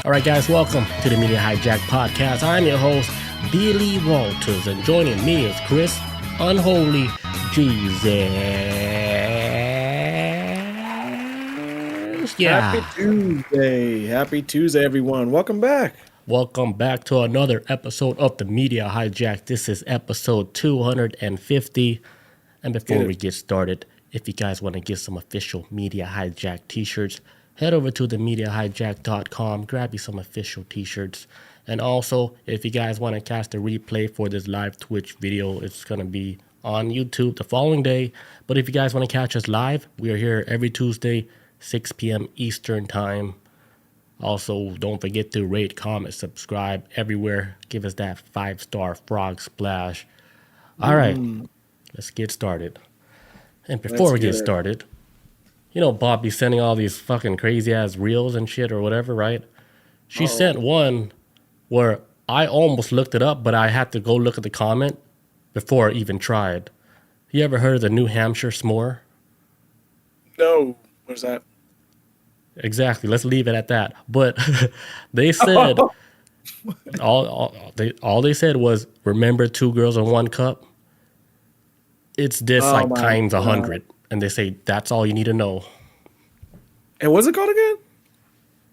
All right, guys, welcome to the Media Hijack Podcast. I'm your host, Billy Walters, and joining me is Chris Unholy Jesus. Yeah. Happy Tuesday, everyone. Welcome back. Welcome back to another episode of the Media Hijack. This is episode 250. And before we get started, if you guys want to get some official Media Hijack t-shirts, head over to themediahijack.com, grab you some official t-shirts. And also, if you guys want to catch the replay for this live Twitch video, it's going to be on YouTube the following day. But if you guys want to catch us live, we are here every Tuesday, 6 p.m. Eastern time. Also, don't forget to rate, comment, subscribe everywhere. Give us that 5-star frog splash. All right, let's get started. And before we get started, you know, Bob be sending all these fucking crazy ass reels and shit or whatever, right? She sent one where I almost looked it up, but I had to go look at the comment before I even tried. You ever heard of the New Hampshire s'more? No. What is that? Exactly. Let's leave it at that. But they said all they said was, remember 2 girls in 1 cup? It's this times 100. And they say that's all you need to know. And what's it called again?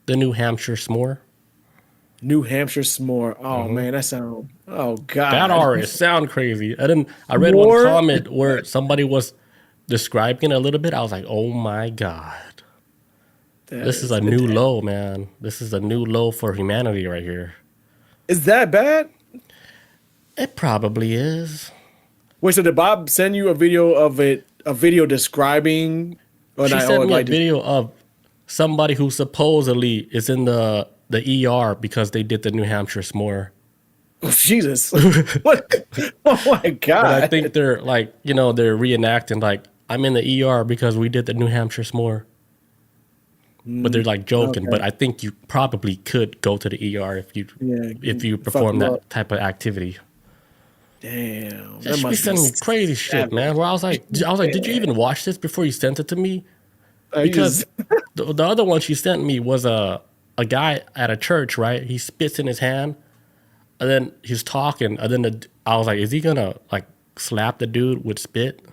The New Hampshire s'more. New Hampshire s'more. Oh man, that sounds. Oh god. That already sound crazy. I read one comment where somebody was describing it a little bit. I was like, oh my god. This is a new low, man. This is a new low for humanity right here. Is that bad? It probably is. Wait, so did Bob send you a video of it? A video describing? She sent me a video of somebody who supposedly is in the ER because they did the New Hampshire s'more. Oh, Jesus. What? Oh my God. But I think they're like, you know, they're reenacting like, I'm in the ER because we did the New Hampshire s'more. But they're like joking. Okay. But I think you probably could go to the ER if you perform that type of activity. Damn. She be sending me crazy shit, man. Where I was like, did you even watch this before you sent it to me? Because the other one she sent me was a guy at a church, right? He spits in his hand, and then he's talking, and then I was like, is he gonna like slap the dude with spit?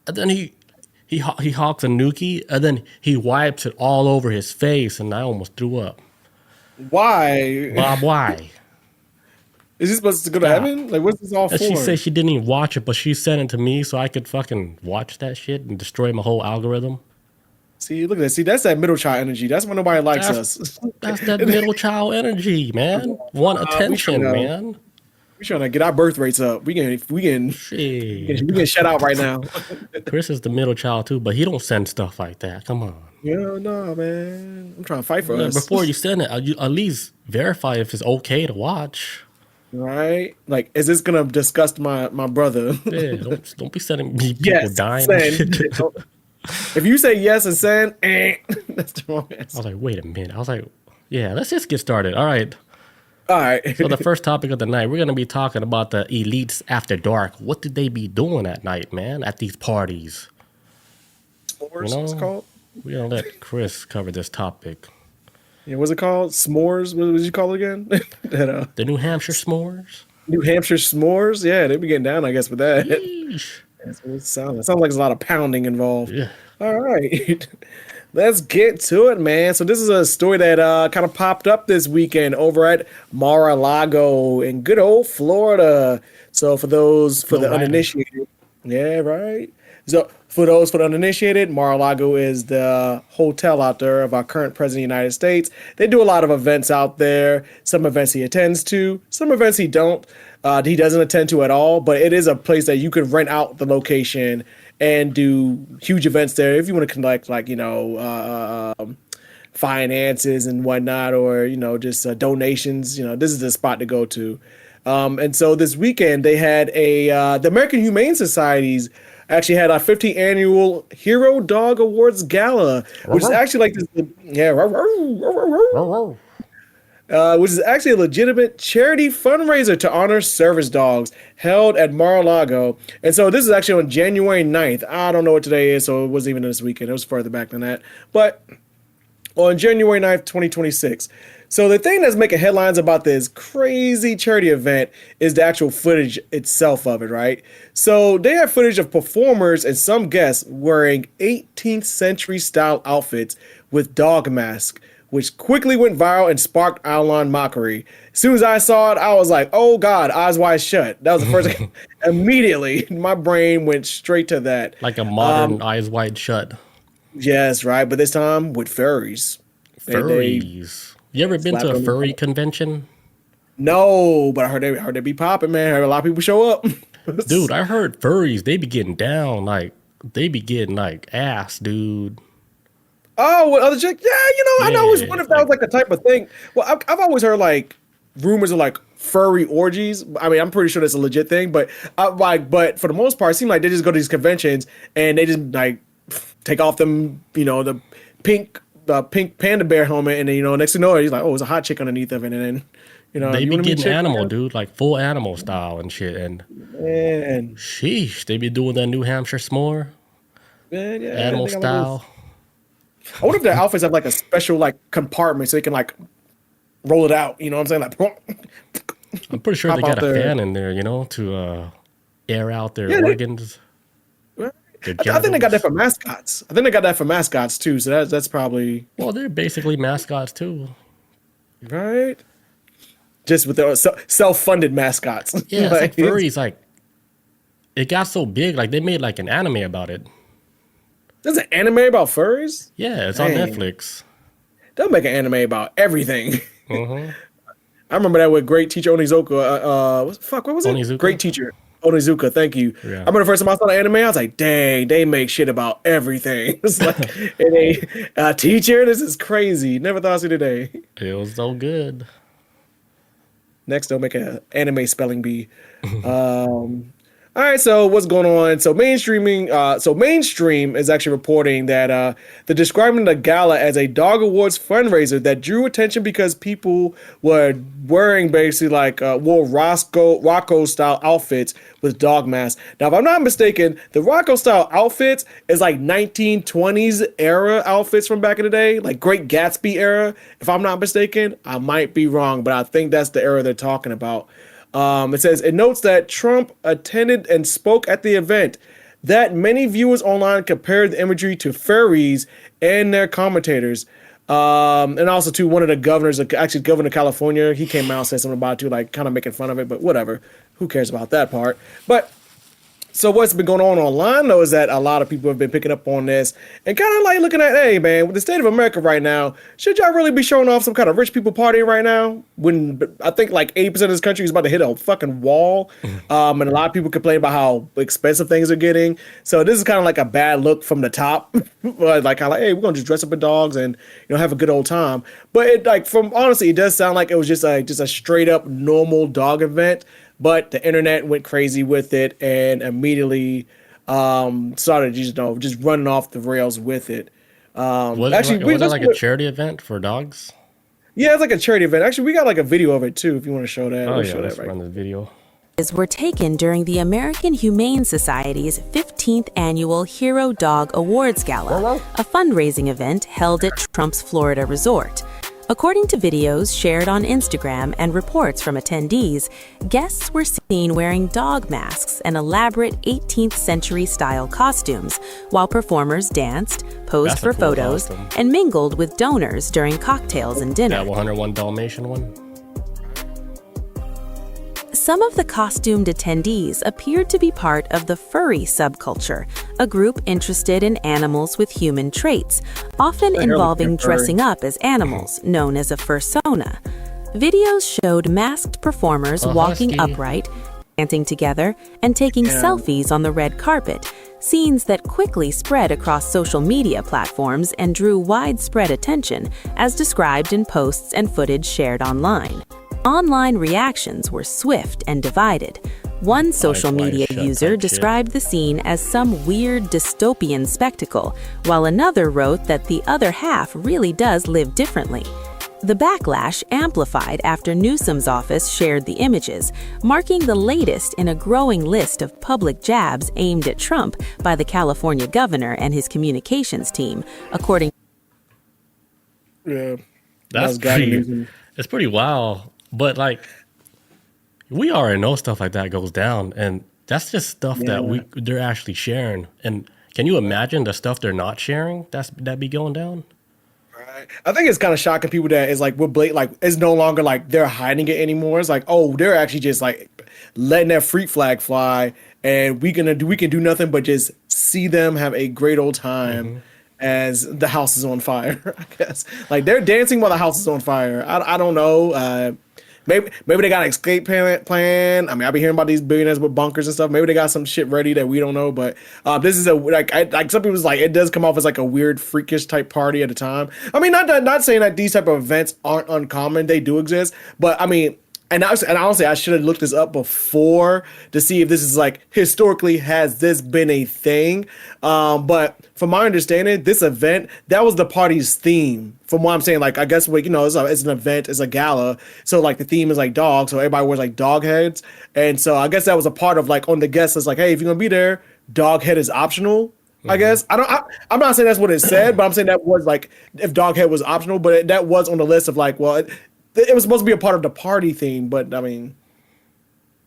And then he hawks a nookie, and then he wipes it all over his face, and I almost threw up. Why? Bob, why? Is he supposed to go to heaven? Like, what's this all for? She said she didn't even watch it, but she sent it to me so I could fucking watch that shit and destroy my whole algorithm. See, look at that. See, that's that middle child energy. That's when nobody likes us. That's that middle child energy, man. Want attention, man. We're trying to get our birth rates up. We can shut out right now. Chris is the middle child too, but he don't send stuff like that. Come on. Yeah, no, man. I'm trying to fight for us. Before you send it, at least verify if it's okay to watch. Right? Like, is this gonna disgust my brother? Yeah, don't be sending me people dying. If you say yes and send, that's the wrong answer. I was like, wait a minute. I was like, yeah, let's just get started. All right. So the first topic of the night, we're going to be talking about the elites after dark. What did they be doing at night, man, at these parties? S'mores, it's called? We're going to let Chris cover this topic. Yeah, what's it called? S'mores? What did you call it again? The New Hampshire s'mores? New Hampshire s'mores? Yeah, they be getting down, I guess, with that. Yeesh. That's what it sounds like. It sounds like there's a lot of pounding involved. Yeah. All right. Let's get to it, man. So this is a story that kind of popped up this weekend over at Mar-a-Lago in good old Florida. So for the uninitiated. Yeah, right. So for the uninitiated, Mar-a-Lago is the hotel out there of our current president of the United States. They do a lot of events out there. Some events he attends to, some events he don't. He doesn't attend to at all, but it is a place that you could rent out the location and do huge events there if you want to collect, like, finances and whatnot, or, just donations. This is the spot to go to. And so this weekend they had the American Humane Society's actually had a 50th annual Hero Dog Awards Gala, which is actually like this. Yeah. Which is actually a legitimate charity fundraiser to honor service dogs held at Mar-a-Lago. And so this is actually on January 9th. I don't know what today is, so it wasn't even this weekend. It was further back than that. But on January 9th, 2026. So the thing that's making headlines about this crazy charity event is the actual footage itself of it, right? So they have footage of performers and some guests wearing 18th century style outfits with dog masks, which quickly went viral and sparked online mockery. As soon as I saw it, I was like, oh God, eyes wide shut. That was the first thing. Immediately, my brain went straight to that. Like a modern eyes wide shut. Yes, right. But this time with furries. Furries. You ever been to a furry convention? No, but I heard they be popping, man. I heard a lot of people show up. Dude, I heard furries, they be getting down, like, they be getting, like, ass, dude. Oh, what other chick? Yeah, I always wonder if that was like a type of thing. Well, I've always heard like rumors of like furry orgies. I mean, I'm pretty sure that's a legit thing, but but for the most part, it seems like they just go to these conventions and they just like take off them, the pink panda bear helmet, and then next thing you know, he's like, oh, there's a hot chick underneath of it, and then they be getting animal, dude, like full animal style and shit, and man, sheesh, they be doing that New Hampshire s'more, man, yeah, animal style. I wonder if their outfits have like a special like compartment so they can like roll it out. You know what I'm saying? Like, I'm pretty sure they got a fan in there, to air out their organs. I think they got that for mascots. I think they got that for mascots too. So that's probably. Well, they're basically mascots too, right? Just with their self-funded mascots. Yeah, like furries. Like it got so big, like they made like an anime about it. There's an anime about furries? Yeah, it's on Netflix. They'll make an anime about everything. Mm-hmm. I remember that with Great Teacher Onizuka. What was it? Onizuka? Great Teacher Onizuka. Thank you. Yeah. I remember the first time I saw the anime, I was like, dang, they make shit about everything. It's like, a teacher? This is crazy. Never thought I'd see today. It was so good. Next, they'll make an anime spelling bee. All right, so what's going on? So Mainstream is actually reporting that they're describing the gala as a dog awards fundraiser that drew attention because people were wearing basically like wore Rocco style outfits with dog masks. Now, if I'm not mistaken, the Rocco style outfits is like 1920s era outfits from back in the day, like Great Gatsby era. If I'm not mistaken, I might be wrong, but I think that's the era they're talking about. It says, it notes that Trump attended and spoke at the event, that many viewers online compared the imagery to furries and their commentators. And also to one of the governors, actually Governor of California, he came out and said something about it too, like kind of making fun of it, but whatever. Who cares about that part? But so what's been going on online, though, is that a lot of people have been picking up on this and kind of like looking at, hey, man, with the state of America right now, should y'all really be showing off some kind of rich people party right now? When I think like 80% of this country is about to hit a fucking wall. And a lot of people complain about how expensive things are getting. So this is kind of like a bad look from the top. Like, hey, we're going to just dress up in dogs and, have a good old time. But honestly, it does sound like it was just a straight up normal dog event. But the internet went crazy with it and immediately started just running off the rails with it. Was it like a charity event for dogs? Yeah, it's like a charity event. Actually, we got like a video of it too. If you want to show that, let's run the video. Were taken during the American Humane Society's 15th annual Hero Dog Awards Gala, a fundraising event held at Trump's Florida resort. According to videos shared on Instagram and reports from attendees, guests were seen wearing dog masks and elaborate 18th century style costumes, while performers danced, posed for photos, and mingled with donors during cocktails and dinner. That 101 Dalmatian one? Some of the costumed attendees appeared to be part of the furry subculture, a group interested in animals with human traits, often involving dressing up as animals, known as a fursona. Videos showed masked performers walking upright, dancing together, and taking selfies on the red carpet, scenes that quickly spread across social media platforms and drew widespread attention, as described in posts and footage shared online. Online reactions were swift and divided. One social media user described the scene as some weird dystopian spectacle, while another wrote that the other half really does live differently. The backlash amplified after Newsom's office shared the images, marking the latest in a growing list of public jabs aimed at Trump by the California governor and his communications team, according Yeah. That's pretty. It's pretty wild. But like, we already know stuff like that goes down, and that's just stuff that they're actually sharing. And can you imagine the stuff they're not sharing? That be going down. Right. I think it's kind of shocking people that it's like like it's no longer like they're hiding it anymore. It's like, oh, they're actually just like letting that freak flag fly, and we can do nothing but just see them have a great old time as the house is on fire. I guess like they're dancing while the house is on fire. I don't know. Maybe they got an escape plan. I mean, I've been hearing about these billionaires with bunkers and stuff. Maybe they got some shit ready that we don't know. But this is like some people's like it does come off as like a weird freakish type party at a time. I mean, not saying that these type of events aren't uncommon. They do exist. But I mean, and honestly, I should have looked this up before to see if this is like historically has this been a thing. But from my understanding, this event that was the party's theme. From what I'm saying, like I guess it's an event, it's a gala, so like the theme is like dog, so everybody wears like dog heads, and so I guess that was a part of like on the guest list, like hey, if you're gonna be there, dog head is optional. I guess I'm not saying that's what it said, but I'm saying that was like if dog head was optional, but that was on the list of like well. It was supposed to be a part of the party theme, but I mean,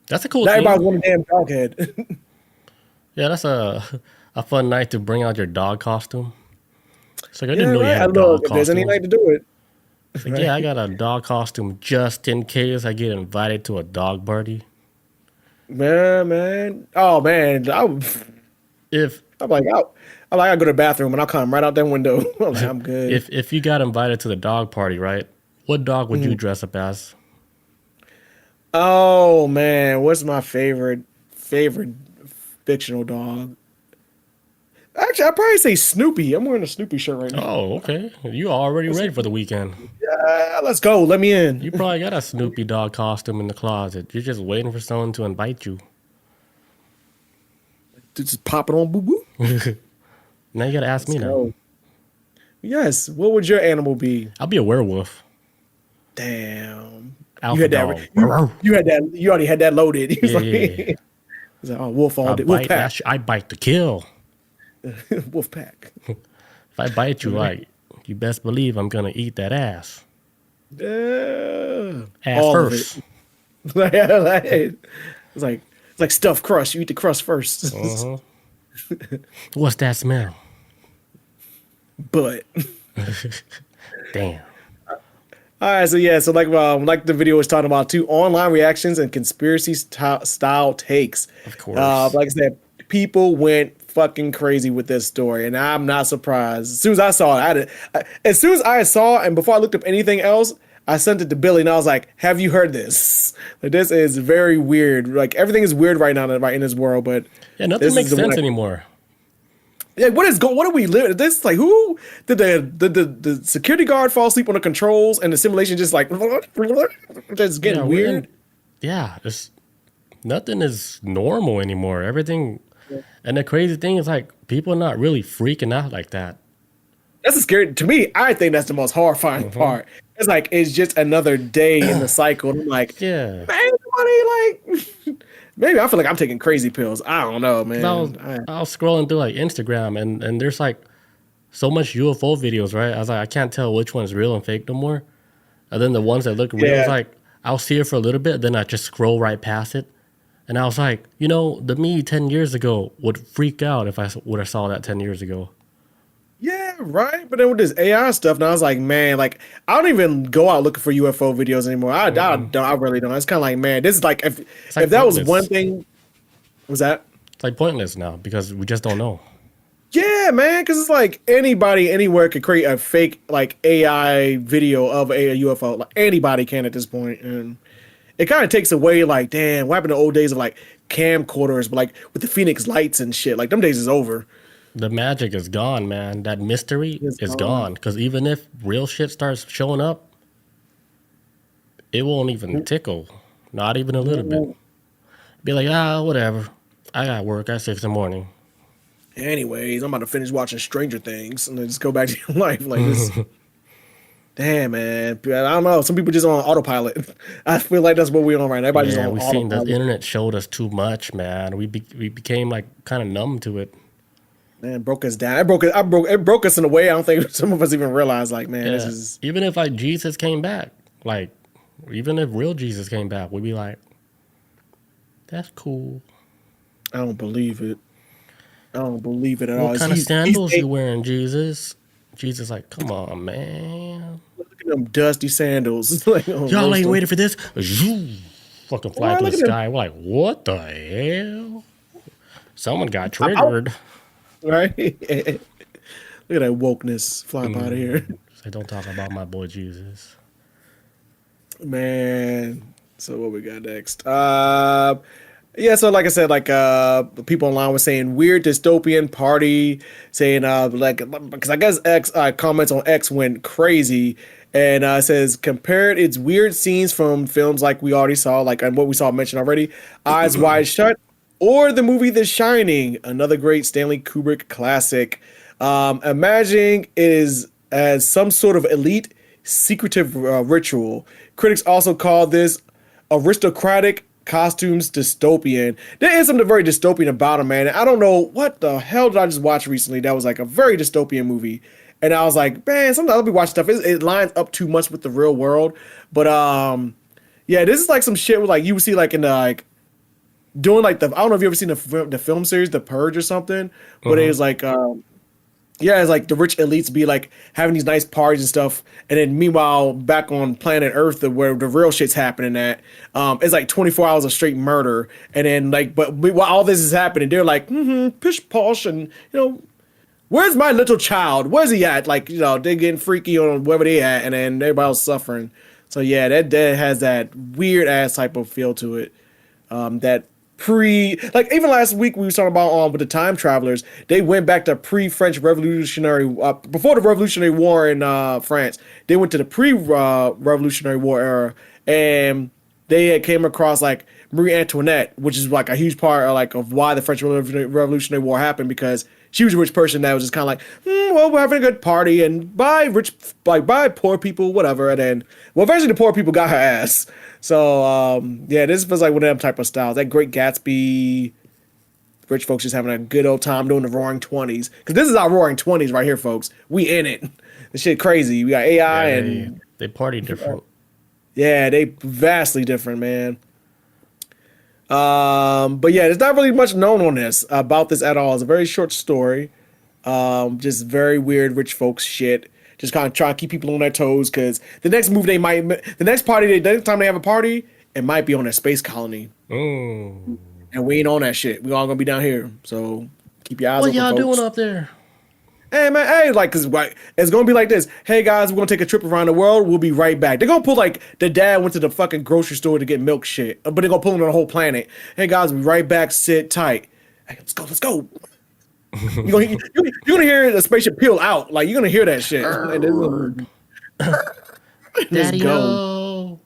that's a cool. Not everybody want a damn dog head. Yeah, that's a fun night to bring out your dog costume. It's like I didn't know you had a dog costume. If there's any night to do it. It's like, yeah, I got a dog costume just in case I get invited to a dog party. Man, oh man, I'm like I go to the bathroom and I'll come right out that window. I'm good. If you got invited to the dog party, right? What dog would you dress up as? Oh man, what's my favorite fictional dog? Actually, I'd probably say Snoopy. I'm wearing a Snoopy shirt right now. Oh, okay. You already ready for the weekend. Yeah, let's go. Let me in. You probably got a Snoopy dog costume in the closet. You're just waiting for someone to invite you. Just pop it on, boo boo. Now you gotta ask me now. Yes. What would your animal be? I'll be a werewolf. Damn. Alpha dog. You had that. You already had that loaded. He's Yeah. He's like, oh, wolf all day. Wolf pack. I bite to kill. Wolf pack. If I bite you, like, you best believe I'm gonna eat that ass. Ass all first. It's like stuffed crust. You eat the crust first. What's that smell? But damn. All right, so like the video was talking about, too, online reactions and conspiracy style takes. Of course. Like I said, people went fucking crazy with this story, and I'm not surprised. As soon as I saw it, and before I looked up anything else, I sent it to Billy, and I was like, "Have you heard this? Like, this is very weird. Like everything is weird right now, right in this world." But yeah, nothing makes sense anymore. Yeah, what are we living? This like who did the security guard fall asleep on the controls and the simulation just like just getting weird? Nothing is normal anymore. Everything, and the crazy thing is like people are not really freaking out like that. That's a scary to me. I think that's the most horrifying part. It's like it's just another day in the cycle. And I'm like, man, like. Maybe I feel like I'm taking crazy pills. I don't know, man. I was scrolling through like Instagram and there's like so much UFO videos, right? I was like, I can't tell which one's real and fake no more. And then the ones that look real, it's like I'll see it for a little bit, then I just scroll right past it. And I was like, the me 10 years ago would freak out if I would have saw that 10 years ago. Yeah, right. But then with this AI stuff, now I was like, man, like I don't even go out looking for UFO videos anymore. I really don't. It's kind of like, man, this is like if that was one thing, was that? It's like pointless now because we just don't know. Yeah, man, because it's like anybody anywhere could create a fake like AI video of a UFO. Like anybody can at this point, and it kind of takes away like, damn, what happened to old days of like camcorders, but like with the Phoenix lights and shit. Like them days is over. The magic is gone, man. That mystery is gone. Because even if real shit starts showing up, it won't even tickle. Not even a little bit. Be like, whatever. I got work at 6 in the morning. Anyways, I'm about to finish watching Stranger Things and then just go back to your life like this. Damn, man. I don't know. Some people just on autopilot. I feel like that's what we're on right now. Everybody's on autopilot. Seen the internet showed us too much, man. We became like kind of numb to it. Man, broke us down. It broke us in a way I don't think some of us even realize. Like, man, this is even if like Jesus came back, like even if real Jesus came back, we'd be like, that's cool. I don't believe it. I don't believe it at all. What kind of sandals you wearing, Jesus? Jesus, like, come on, man. Look at them dusty sandals. Like, y'all ain't waiting for this. Fucking fly through the sky. We're like, what the hell? Someone got triggered. Right? Look at that wokeness flying out of here. Say, don't talk about my boy Jesus. Man. So what we got next? Yeah, so like I said, like people online were saying weird dystopian party, saying because I guess X comments on X went crazy, and says compared its weird scenes from films like we already saw, like and what we saw mentioned already, Eyes Wide Shut, or the movie The Shining, another great Stanley Kubrick classic. Imagining it is as some sort of elite secretive ritual. Critics also call this aristocratic costumes dystopian. There is something very dystopian about it, man. I don't know what the hell did I just watch recently that was like a very dystopian movie. And I was like, man, sometimes I'll be watching stuff. It lines up too much with the real world. But yeah, this is like some shit with like you would see like in the like doing like the I don't know if you ever seen the film series The Purge or something, but it was like yeah, it's like the rich elites be like having these nice parties and stuff, and then meanwhile back on planet Earth where the real shit's happening at, it's like 24 hours of straight murder, and then like but while all this is happening, they're like pish posh, and where's my little child? Where's he at? Like they're getting freaky on wherever they at, and then everybody else suffering. So yeah, that has that weird ass type of feel to it. That like even last week we were talking about with the time travelers, they went back to pre-French Revolutionary before the Revolutionary War in France. They went to the pre-Revolutionary War era, and they had came across like Marie Antoinette, which is like a huge part of why the French Revolutionary War happened, because she was a rich person that was just kind of like, well, we're having a good party, and bye poor people, whatever. And then, well, eventually the poor people got her ass. So, yeah, this was like one of them type of styles. That Great Gatsby, rich folks just having a good old time doing the Roaring 20s. Because this is our Roaring 20s right here, folks. We in it. This shit crazy. We got AI and... They party different. Yeah, they vastly different, man. But yeah, there's not really much known on this about this at all. It's a very short story. Just very weird rich folks shit. Just kind of trying to keep people on their toes, because the next time they have a party, it might be on a space colony. Mm. And we ain't on that shit. We all gonna be down here. So keep your eyes open, What y'all folks. doing up there? Hey man, hey, like, cause like, it's gonna be like this. Hey guys, we're gonna take a trip around the world. We'll be right back. They're gonna pull like the dad went to the fucking grocery store to get milk shit, but they're gonna pull him on the whole planet. Hey guys, we'll be right back. Sit tight. Hey, let's go. You're gonna hear the spaceship peel out. Like, you're gonna hear that shit. Daddy, no.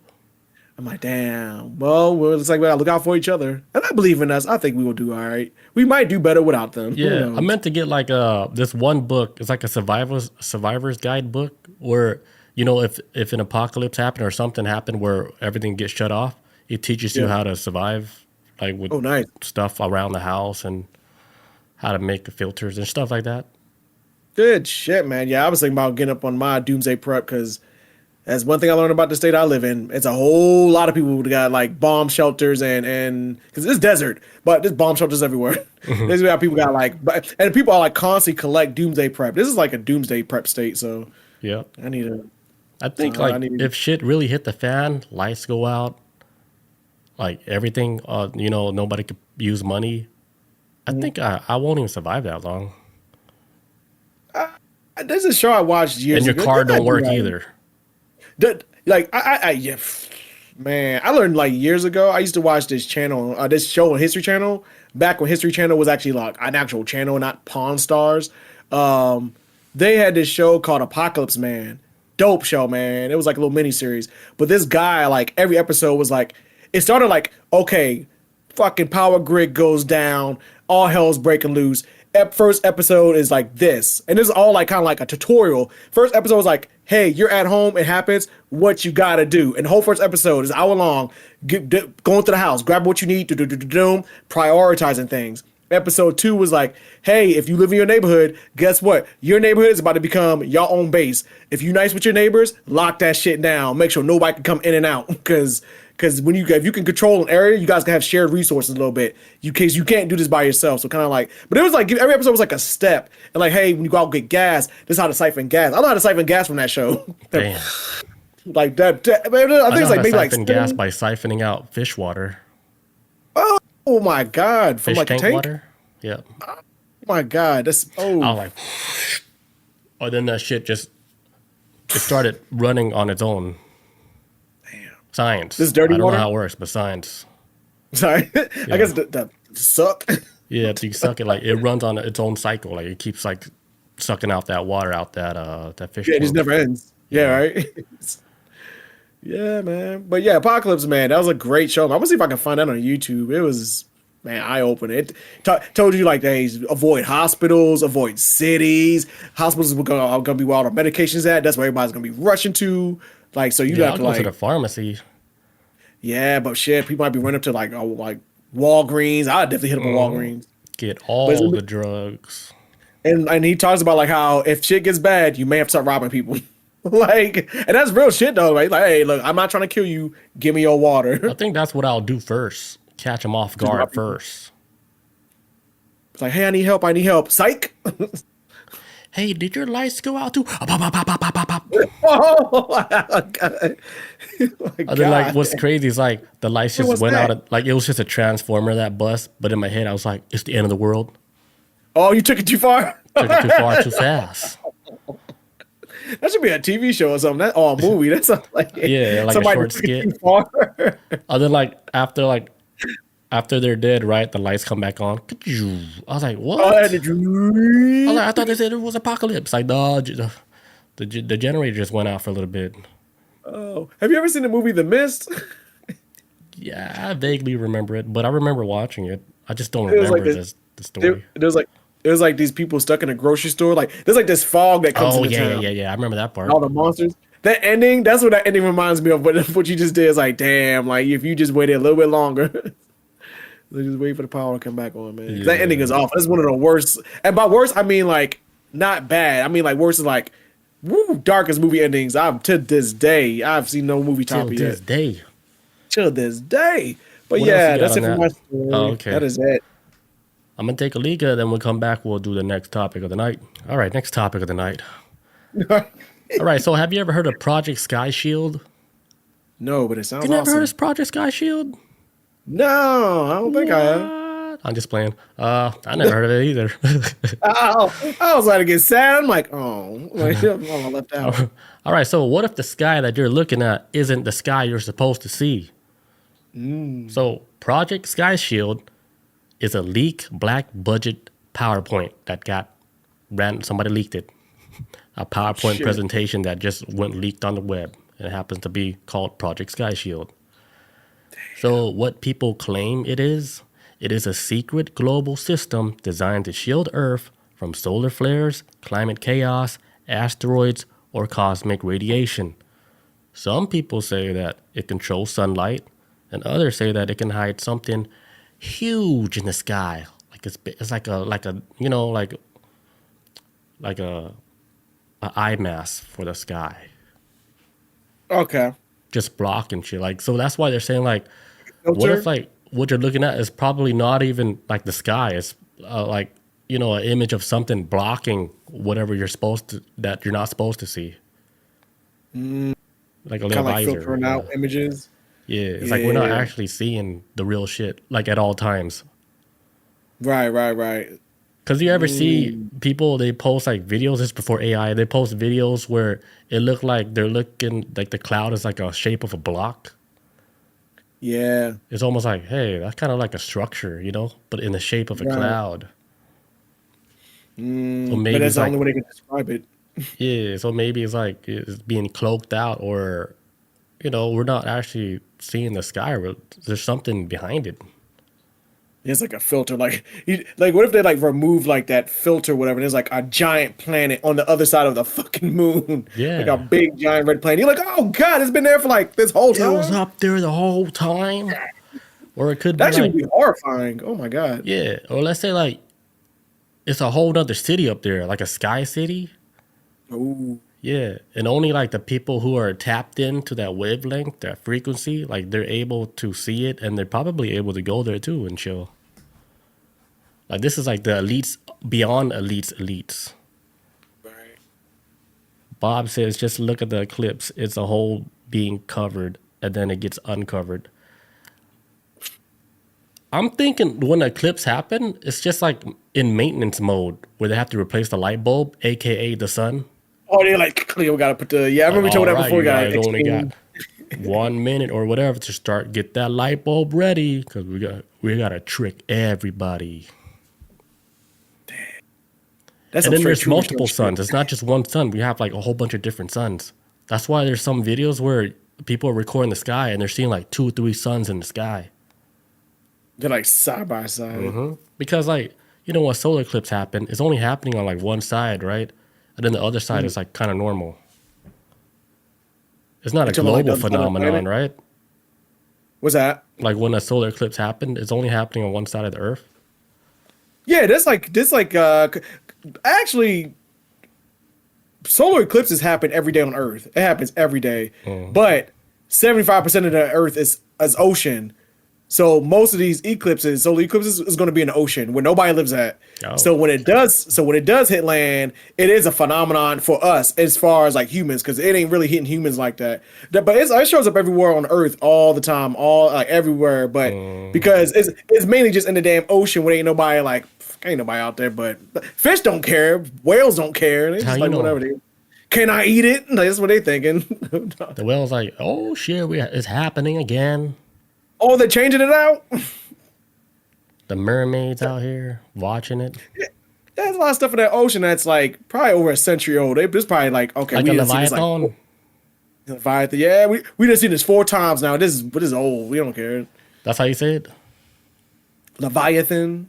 I'm like, damn. Well, it's like we gotta look out for each other, and I believe in us. I think we will do all right. We might do better without them. Yeah, I meant to get like this one book. It's like a survivor's guide book where if an apocalypse happened or something happened where everything gets shut off, it teaches you how to survive, like with nice stuff around the house and how to make filters and stuff like that. Good shit, man. Yeah, I was thinking about getting up on my doomsday prep, because that's one thing I learned about the state I live in. It's a whole lot of people who got like bomb shelters and because it's desert, but there's bomb shelters everywhere. This is how people got like, and people are like constantly collect doomsday prep. This is like a doomsday prep state, so yeah, I think if shit really hit the fan, lights go out, like everything, nobody could use money. I think I won't even survive that long. There's a show I watched years ago. And your car don't work either. Yeah, man, I learned like years ago. I used to watch this channel, this show on History Channel, back when History Channel was actually like an actual channel, not Pawn Stars. They had this show called Apocalypse Man. Dope show, man. It was like a little mini series. But this guy, like every episode was like, it started like, okay, fucking power grid goes down, all hell's breaking loose. First episode is like this, and this is all like kind of like a tutorial. First episode is like, hey, you're at home, it happens, what you gotta do. And the whole first episode is hour long, going to the house, grab what you need, prioritizing things. Episode 2 was like, hey, if you live in your neighborhood, guess what? Your neighborhood is about to become your own base. If you nice with your neighbors, lock that shit down. Make sure nobody can come in and out. Because when if you can control an area, you guys can have shared resources a little bit. You can't do this by yourself. So kind of like, but it was like every episode was like a step. And like, hey, when you go out and get gas, this is how to siphon gas. I know how to siphon gas from that show. Damn. Like that. I think it's like maybe like siphon gas by siphoning out fish water. Oh my god! From Fish like tank a tank. water. Yeah. Oh my god! That's I was like, oh, then that shit it started running on its own. Damn. Science. This dirty I don't water? know how it works, but science. Sorry. I guess the suck. Yeah, if you suck it, like it runs on its own cycle. Like it keeps like sucking out that water out that fish. Yeah, it tank. just never ends. Yeah, right. Yeah, man. But yeah, Apocalypse, man, that was a great show. I'm gonna see if I can find that on YouTube. It was, man, eye-opening. It told you like, hey, avoid hospitals, avoid cities. Hospitals are gonna be where all the medications at. That's where everybody's gonna be rushing to. Like, so you Yeah, have I'll to go like to the pharmacy. Yeah, but shit, people might be running up to like Walgreens. I'd definitely hit up a Walgreens. Get all the drugs. And he talks about like how if shit gets bad, you may have to start robbing people. Like, and that's real shit though, right? Like, hey, look, I'm not trying to kill you. Give me your water. I think that's what I'll do first. Catch them off guard first. It's like, hey, I need help. I need help. Psych. Hey, did your lights go out too? Oh my god. And then like what's crazy is like the lights just went out. Like it was just a transformer that bust. But in my head, I was like, it's the end of the world. Oh, you took it too far. Took it too far, too fast. That should be a TV show or something. A movie. That's like like a short skit. And then like after they're dead, right? The lights come back on. I was like, what? I thought they said it was apocalypse. Like the generator just went out for a little bit. Oh, have you ever seen the movie The Mist? Yeah, I vaguely remember it, but I remember watching it. I just don't remember the story. It was like these people stuck in a grocery store. Like there's like this fog that comes into town. Yeah. I remember that part. All the monsters. That ending, that's what that ending reminds me of. But what you just did is like, damn, like if you just waited a little bit longer. Just wait for the power to come back on, man. Yeah. That ending is awful. That's one of the worst. And by worst, I mean like not bad. I mean like worse is like darkest movie endings to this day. I've seen no movie top yet. Till this day. But what yeah, that's it for my story. Oh, okay. That is it. I'm going to take a leak, then we'll come back. We'll do the next topic of the night. All right, next topic of the night. All right, so have you ever heard of Project Sky Shield? No, but it sounds awesome. You never heard of Project Sky Shield? No, I don't think I have. I'm just playing. I never heard of it either. I was about to get sad. I'm like, oh, I left out. All right, so what if the sky that you're looking at isn't the sky you're supposed to see? So Project Sky Shield is a leak black budget PowerPoint that got somebody leaked it. A PowerPoint presentation that just went leaked on the web. It happens to be called Project Sky Shield. Damn. So what people claim it is a secret global system designed to shield Earth from solar flares, climate chaos, asteroids, or cosmic radiation. Some people say that it controls sunlight, and others say that it can hide something huge in the sky, like it's like a eye mask for the sky. Okay. Just blocking shit. Like so that's why they're saying like, what if like what you're looking at is probably not even like the sky. It's like an image of something blocking whatever that you're not supposed to see. Like a little visor. Like filtering out images. Yeah, it's like we're not actually seeing the real shit like at all times. Right. Because you ever see people, they post like videos, this is before AI, they post videos where it looked like they're looking like the cloud is like a shape of a block. Yeah. It's almost like, hey, that's kind of like a structure, but in the shape of a cloud. So maybe but that's the only way they can describe it. Yeah, so maybe it's like it's being cloaked out or, we're not actually seeing the sky. There's something behind it. It's like a filter. Like what if they like remove like that filter, whatever? And there's like a giant planet on the other side of the fucking moon. Yeah. Like a big giant red planet. You're like, oh God, it's been there for like this whole time. It was up there the whole time. Or it could be That should like, be horrifying. Oh my god. yeah, or let's say like it's a whole nother city up there, like a sky city. Ooh. Yeah, and only like the people who are tapped into that wavelength, that frequency, like they're able to see it, and they're probably able to go there too and chill. Like this is like the elites beyond elites. Right. Bob says, just look at the eclipse. It's a whole being covered, and then it gets uncovered. I'm thinking when the eclipse happen, it's just like in maintenance mode where they have to replace the light bulb, aka the sun. Oh, they like Cleo got to put the I remember you told me that before. You guys only got 1 minute or whatever to get that light bulb ready because we got to trick everybody. That's and then there's multiple suns. It's not just one sun. We have like a whole bunch of different suns. That's why there's some videos where people are recording the sky and they're seeing like 2 or 3 suns in the sky. They're like side by side. Mm-hmm. Because like, when solar eclipse happen, it's only happening on like one side, right? And then the other side is like kind of normal. It's not a global phenomenon, right? What's that? Like when a solar eclipse happened, it's only happening on one side of the Earth. Yeah, actually, solar eclipses happen every day on Earth. It happens every day. But 75% of the Earth is ocean. So most of these solar eclipses is going to be in the ocean where nobody lives at. Oh. So when it does hit land, it is a phenomenon for us as far as like humans, because it ain't really hitting humans like that. But it shows up everywhere on Earth all the time, everywhere. But because it's mainly just in the damn ocean where ain't nobody out there. But fish don't care, whales don't care. They just like whatever. Can I eat it? That's what they thinking. The whale's like, oh shit, it's happening again. Oh, they're changing it out? The mermaids out here watching it. Yeah, there's a lot of stuff in that ocean that's like probably over a century old. It's probably like, okay, like we a done seen this Leviathan. Yeah, we done seen this 4 times now. This is old. We don't care. That's how you say it? Leviathan.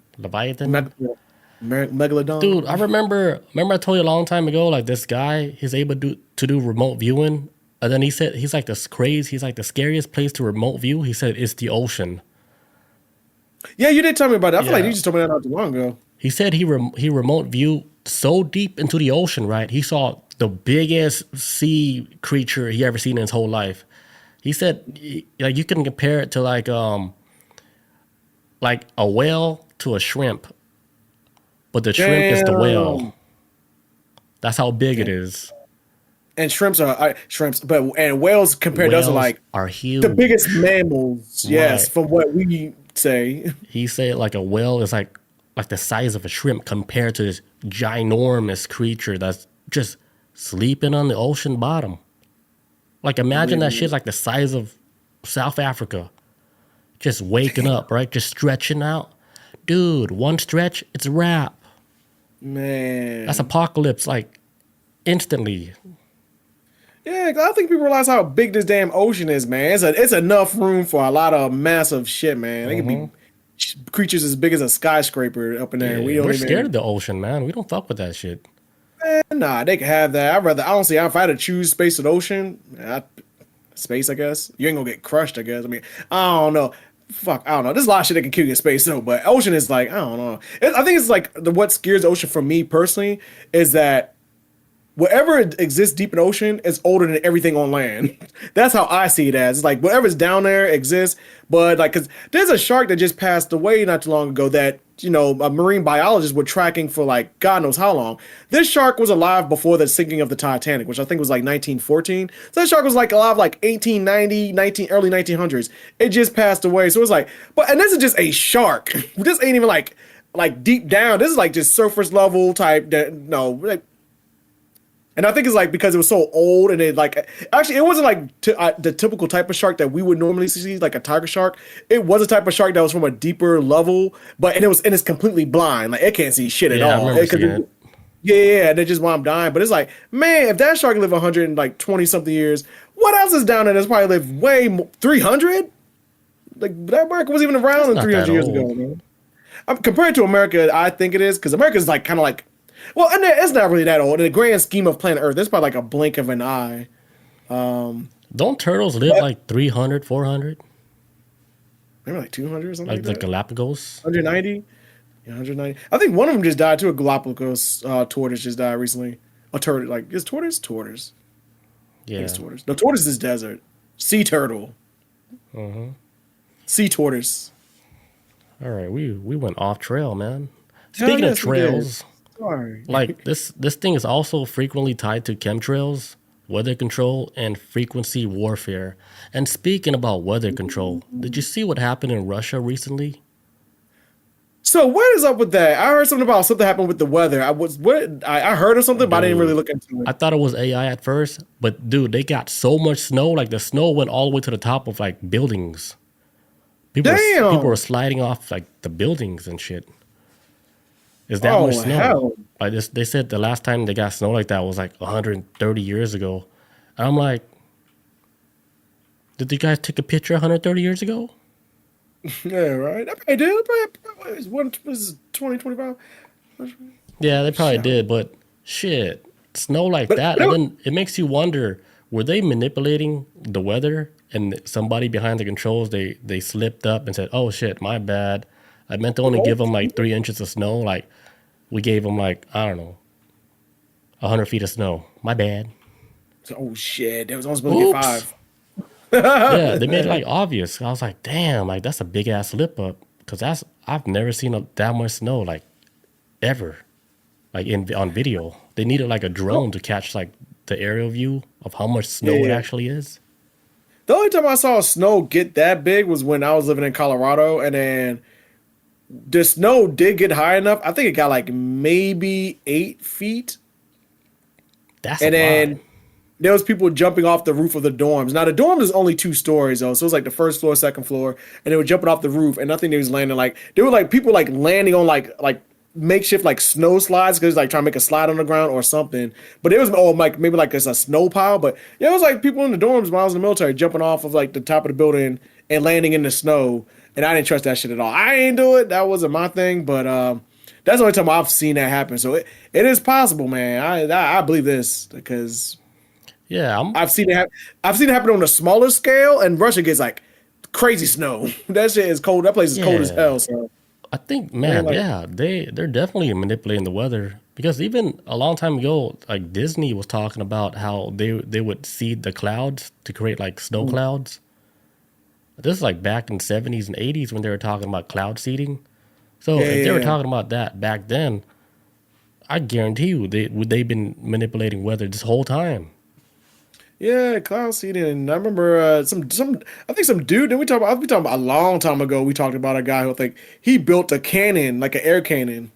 Megalodon. Dude, I remember I told you a long time ago, like this guy, he's able to do remote viewing. And then he said he's like the scariest place to remote view. He said it's the ocean. Yeah, you did tell me about that. I feel like you just told me that not too long ago. He said he remote viewed so deep into the ocean, right? He saw the biggest sea creature he ever seen in his whole life. He said like you can compare it to like a whale to a shrimp, but the shrimp is the whale. That's how big it is. And shrimps, but whales compared to us are huge. The biggest mammals, yes, from what we say. He said like a whale is like the size of a shrimp compared to this ginormous creature that's just sleeping on the ocean bottom. Like imagine that shit's like the size of South Africa. Just waking up, right? Just stretching out. Dude, one stretch, it's a wrap. Man. That's apocalypse, like instantly. Yeah, I don't think people realize how big this damn ocean is, man. It's enough room for a lot of massive shit, man. It can be creatures as big as a skyscraper up in there. Yeah, we're scared of the ocean, man. We don't fuck with that shit. Man, nah, they can have that. Honestly, if I had to choose space or the ocean, space, I guess. You ain't gonna get crushed, I guess. I mean, I don't know. Fuck, I don't know. There's a lot of shit that can kill you in space, though. But ocean is like, I don't know. I think it's like what scares the ocean for me personally is that whatever exists deep in the ocean is older than everything on land. That's how I see it as. It's like whatever's down there exists, but like, cause there's a shark that just passed away not too long ago that, a marine biologist were tracking for like, God knows how long. This shark was alive before the sinking of the Titanic, which I think was like 1914. So that shark was like alive like 1890, early 1900s. It just passed away. So it's like, and this is just a shark. This ain't even like deep down. This is like just surface level type. And I think it's like because it was so old and it actually it wasn't like the typical type of shark that we would normally see, like a tiger shark. It was a type of shark that was from a deeper level, and it's completely blind. Like it can't see shit at all. Yeah, and they just wound up dying. But it's like, man, if that shark lived 120 something years, what else is down there that's probably lived way more, 300? Like that shark wasn't even around 300 years ago, man. Compared to America, I think it is, because America's like kind of like, well, and it's not really that old. In the grand scheme of planet Earth, it's probably like a blink of an eye. Don't turtles live like 300, 400? maybe like 200 or something Like like the that. Galapagos? 190. Yeah, 190. I think one of them just died too. A Galapagos tortoise just died recently. A turtle, like is tortoise? Tortoise. I think it's Yeah. tortoise. No, tortoise is desert. Sea turtle. Sea tortoise. All right, we went off trail, man. Hell Speaking of yes, we did. trails, Sorry. like this thing is also frequently tied to chemtrails, weather control, and frequency warfare. And speaking about weather control, did you see what happened in Russia recently? So what is up with that? I heard something about something happened with the weather. I heard of something, but I didn't really Dude, look into I it. thought it was AI at first, but dude, they got so much snow, like the snow went all the way to the top of like buildings. People were Damn. sliding off like the buildings and shit. Is that much Oh snow? hell. Like this, they said the last time they got snow like that was like 130 years ago. And I'm like, did you guys take a picture 130 years ago? Yeah, right. I probably did. Probably, what was 2025? Yeah, they probably did, but shit, snow like that, But and it, then it makes you wonder: were they manipulating the weather? And somebody behind the controls, they slipped up and said, "Oh shit, my bad. I meant to only give them like 3 inches of snow. Like we gave them like I don't know, 100 feet of snow. My bad." oh shit, that was only supposed to get Oops. five. Yeah, they made it like obvious. I was like, damn, like that's a big ass slip up because I've never seen that much snow like ever, like in on video. They needed like a drone to catch like the aerial view of how much snow it Yeah. actually is. The only time I saw snow get that big was when I was living in Colorado, and then the snow did get high enough. I think it got like maybe 8 feet, That's a and lot. then there was people jumping off the roof of the dorms. Now the dorm is only 2 stories though, so it was like the first floor, second floor, and they were jumping off the roof, and nothing they was landing like they were like people like landing on like makeshift like snow slides because like trying to make a slide on the ground or something. But it was like maybe like it's a snow pile. But yeah, it was like people in the dorms when I was in the military jumping off of like the top of the building and landing in the snow, and I didn't trust that shit at all. I ain't do it. That wasn't my thing. But that's the only time I've seen that happen. So it is possible, man. I believe this because. Yeah, I've seen it happen on a smaller scale, and Russia gets like crazy snow. That shit is cold. That place is cold as yeah. hell. So I think, man, man, like, yeah, they're definitely manipulating the weather because even a long time ago, like Disney was talking about how they would seed the clouds to create like snow clouds. This is like back in '70s and '80s when they were talking about cloud seeding. So yeah, if they were yeah, talking about that back then, I guarantee you they've been manipulating weather this whole time. yeah. Cloud seeding. And I remember some. I think some dude. Then we talking about a long time ago. We talked about a guy who I think he built a cannon, like an air cannon,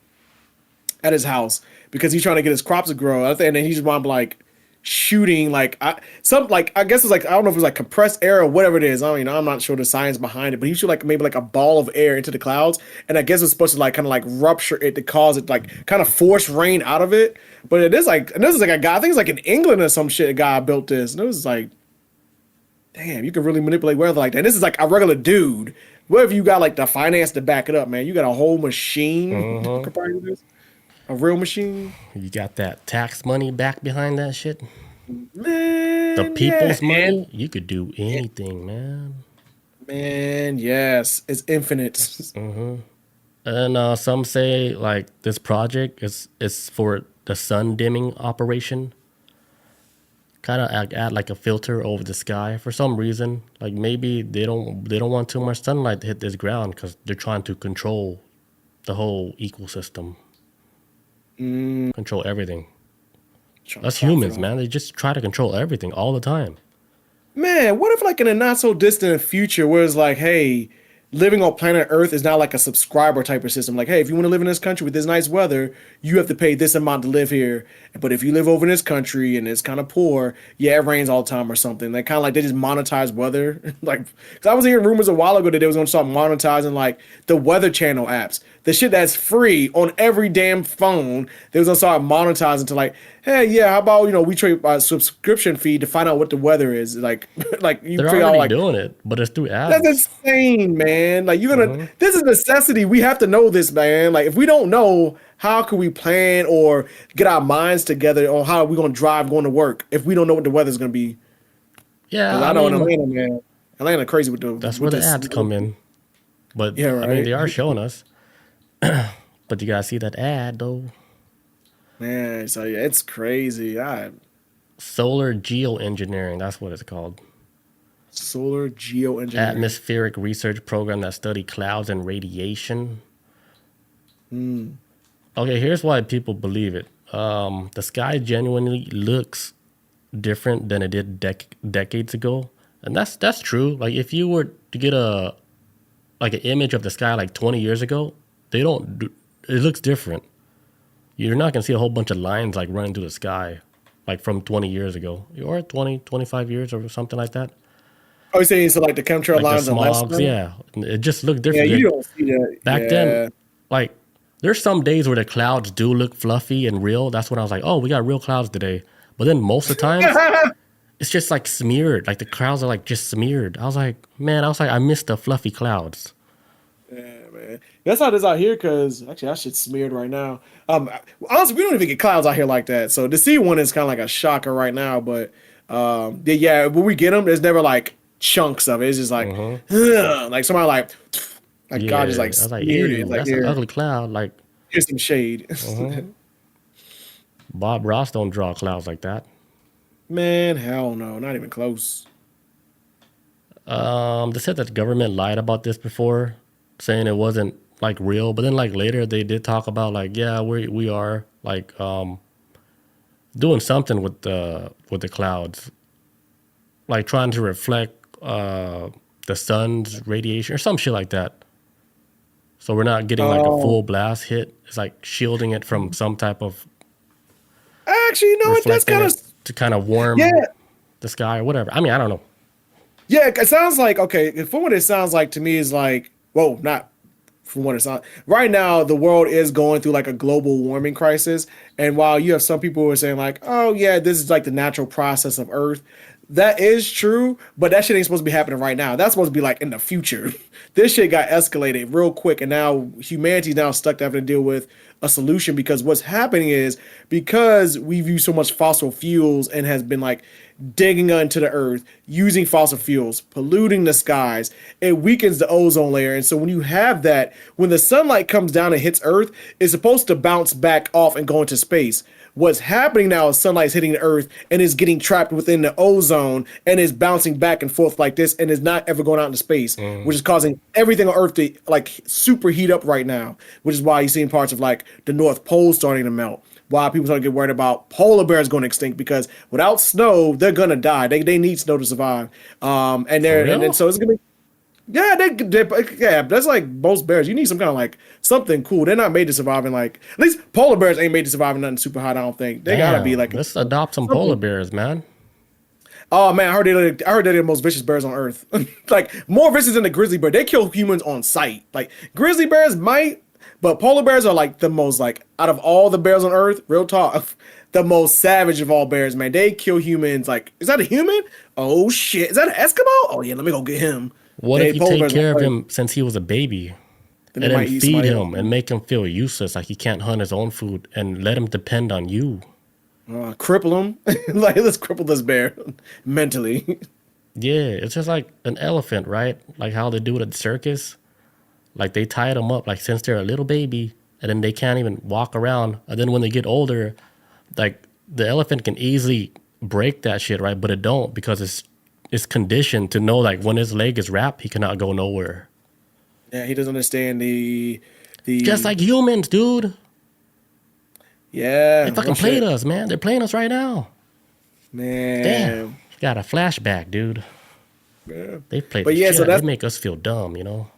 at his house because he's trying to get his crops to grow. I think, and then he just wound up like shooting I guess it's like I don't know if it's like compressed air or whatever it is. I don't, I'm not sure the science behind it, but he shoot like maybe like a ball of air into the clouds, and I guess it's supposed to like kind of like rupture it to cause it like kind of force rain out of it. But it is like, and this is like a guy. I think it's like in England or some shit. A guy built this, and it was like, damn, you can really manipulate weather like that. And this is like a regular dude. What if you got like the finance to back it up, man? You got a whole machine compared to this, a real machine. You got that tax money back behind that shit. The Man, yeah, people's money, you could do anything, man. man, yes, it's infinite. And some say like this project is for the sun dimming operation. Kind of add like a filter over the sky for some reason. Like maybe they don't want too much sunlight to hit this ground because they're trying to control the whole ecosystem, control everything. Trying to That's profit humans, off. man. They just try to control everything all the time. Man, what if like in a not so distant future where it's like, hey, living on planet Earth is not like a subscriber type of system. Like, hey, if you want to live in this country with this nice weather, you have to pay this amount to live here. But if you live over in this country and it's kind of poor, yeah, it rains all the time or something. Like kind of like they just monetize weather. Like, because I was hearing rumors a while ago that they was going to start monetizing like the Weather Channel apps, the shit that's free on every damn phone. They was going to start monetizing to like, hey, yeah, how about we trade a subscription fee to find out what the weather is like, like you They're figure out already like. doing it, but it's through That's ads. insane, man. Like you're gonna this is necessity. We have to know this, man. Like if we don't know, how can we plan or get our minds together on how we're gonna drive going to work if we don't know what the weather's gonna be? Yeah, Because I I know in mean Atlanta, man. Atlanta crazy with the that's with where the this. ads come in. But Yeah, I mean, right. they are showing us. But you gotta see that ad though. Man, so yeah, it's crazy. Solar geoengineering, that's what it's called. Solar geoengineering. Atmospheric research program that study clouds and radiation. Okay, here's why people believe it. The sky genuinely looks different than it did decades ago, and that's true. Like if you were to get an image of the sky like 20 years ago, it looks different. You're not gonna see a whole bunch of lines like running through the sky, like from 20 years ago, or 20, 25 years or something like that. Oh, you're saying so like the chemtrail Like the lines are less smogs, now? yeah, it just looked Yeah, different. you don't see that. Back Yeah. then, like there's some days where the clouds do look fluffy and real. That's when I was like, oh, we got real clouds today. But then most of the times, it's just like smeared. Like the clouds are like just smeared. I was like, I missed the fluffy clouds. Yeah, man. That's how it is out here. Because actually, that shit's smeared right now. Honestly, we don't even get clouds out here like that. So to see one is kind of like a shocker right now. But yeah, when we get them, there's never like chunks of it. It's just like, like somebody like Yeah, God just like I was like, smeared ew, it. Like that's an here, ugly cloud. Like here's some shade. Bob Ross don't draw clouds like that. Man, hell no, not even close. They said that the government lied about this before, saying it wasn't like real. But then like later they did talk about like, yeah, we are like doing something with the clouds, like trying to reflect the sun's radiation or some shit like that. So we're not getting like a full blast hit. It's like shielding it from some type of Actually, you know what? That's reflecting kind of it to kind of warm yeah. the sky or whatever. I mean, I don't know. Yeah, it sounds like okay. From what it sounds like to me is like, whoa, not from what it sounds. Right now, the world is going through like a global warming crisis, and while you have some people who are saying like, oh yeah, this is like the natural process of Earth. That is true, but that shit ain't supposed to be happening right now. That's supposed to be like in the future. This shit got escalated real quick, and now humanity's now stuck to having to deal with a solution because what's happening is because we've used so much fossil fuels and has been like digging into the earth, using fossil fuels, polluting the skies, it weakens the ozone layer. And so when you have that, when the sunlight comes down and hits Earth, it's supposed to bounce back off and go into space. What's happening now is sunlight's hitting the Earth and is getting trapped within the ozone and is bouncing back and forth like this and is not ever going out into space, which is causing everything on Earth to like super heat up right now, which is why you're seeing parts of like the North Pole starting to melt. Why people start to get worried about polar bears going extinct because without snow, they're gonna die. They need snow to survive. And then so it's gonna be yeah, that's like most bears. You need some kind of like something cool. They're not made to survive in like at least polar bears ain't made to survive in nothing super hot. I don't think they gotta be like. Let's adopt some polar bears, man. Oh man, I heard they're the most vicious bears on Earth. Like more vicious than the grizzly bear. They kill humans on sight. Like grizzly bears might, but polar bears are like the most like out of all the bears on Earth. Real talk, the most savage of all bears. Man, they kill humans. Like, is that a human? Oh shit, is that an Eskimo? Oh yeah, let me go get him. What if you take care of him since he was a baby, and then feed him and make him feel useless, like he can't hunt his own food, and let him depend on you? Cripple him. Like, let's cripple this bear mentally. Yeah, it's just like an elephant, right? Like how they do it at the circus. Like they tie them up, like since they're a little baby, and then they can't even walk around. And then when they get older, like the elephant can easily break that shit, right? But it don't because it's conditioned to know like when his leg is wrapped, he cannot go nowhere. Yeah, he doesn't understand the just like humans, dude. Yeah, they fucking played us, man. They're playing us right now. Man, damn, got a flashback, dude. Yeah. They played, but yeah, so they make us feel dumb, you know.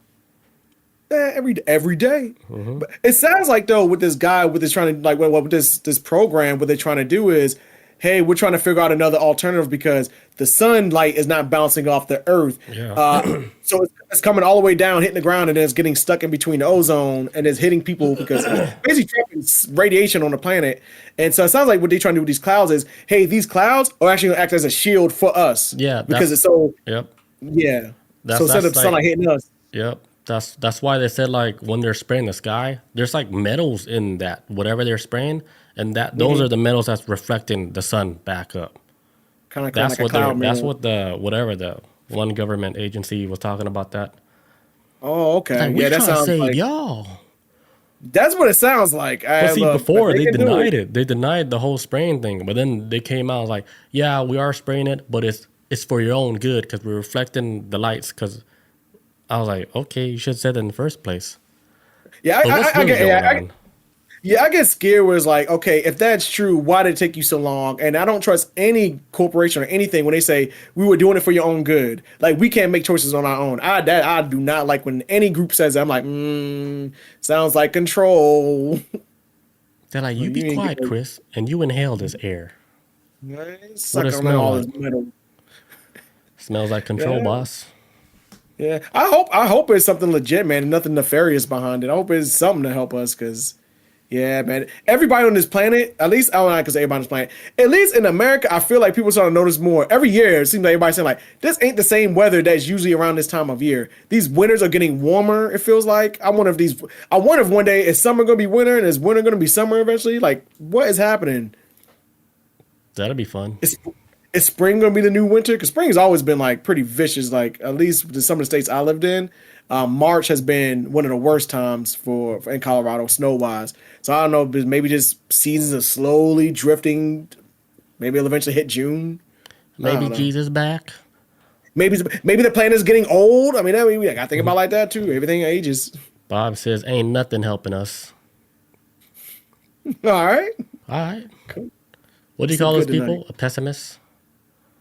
Yeah, every day. But it sounds like though with this guy, with this trying to like with this program, what they're trying to do is, hey, we're trying to figure out another alternative because the sunlight is not bouncing off the Earth. Yeah. So it's coming all the way down, hitting the ground, and then it's getting stuck in between the ozone, and it's hitting people because it's basically trapping radiation on the planet. And so it sounds like what they're trying to do with these clouds is, hey, these clouds are actually going to act as a shield for us. Yeah. Because it's so. Yep. Yeah. So instead of sunlight hitting us. Yep. That's why they said like when they're spraying the sky, there's like metals in that whatever they're spraying, and that those are the metals that's reflecting the sun back up. Kind of that's like what the one government agency was talking about that. Oh, okay. Like, we Yeah, that trying to sounds save like y'all. that's what it sounds like. But see, But before they they can do denied it. it. They denied the whole spraying thing. But then they came out like, yeah, we are spraying it, but it's for your own good because we're reflecting the lights. Because I was like, okay, you should have said that in the first place. Yeah, But what's I really get. going on? Yeah, I get scared where it's like, okay, if that's true, why did it take you so long? And I don't trust any corporation or anything when they say we were doing it for your own good. Like we can't make choices on our own. I do not like when any group says that. I'm like, sounds like control. They're like, you Like, be you ain't quiet, get Chris, and you inhale this air. What it suck on smell all like? this metal. Smells like control, Yeah. boss. Yeah, I hope it's something legit, man, and nothing nefarious behind it. I hope it's something to help us, because yeah, man, everybody on this planet, at least I don't know, because everybody on this planet, at least in America, I feel like people starting to notice more. Every year, it seems like everybody's saying like, this ain't the same weather that's usually around this time of year. These winters are getting warmer. It feels like I wonder if one day is summer gonna be winter and is winter gonna be summer eventually. Like, what is happening? That'd be fun. Is spring gonna be the new winter? Because spring has always been like pretty vicious. Like at least in some of the states I lived in, March has been one of the worst times for in Colorado snow wise. So I don't know, but maybe just seasons are slowly drifting. Maybe it'll eventually hit June. I Maybe don't know. Jesus back. Maybe the planet is getting old. I mean, I gotta think about like that too. Everything ages. Bob says, ain't nothing helping us. All right, All right. What do you Some call those good tonight. people? A pessimist?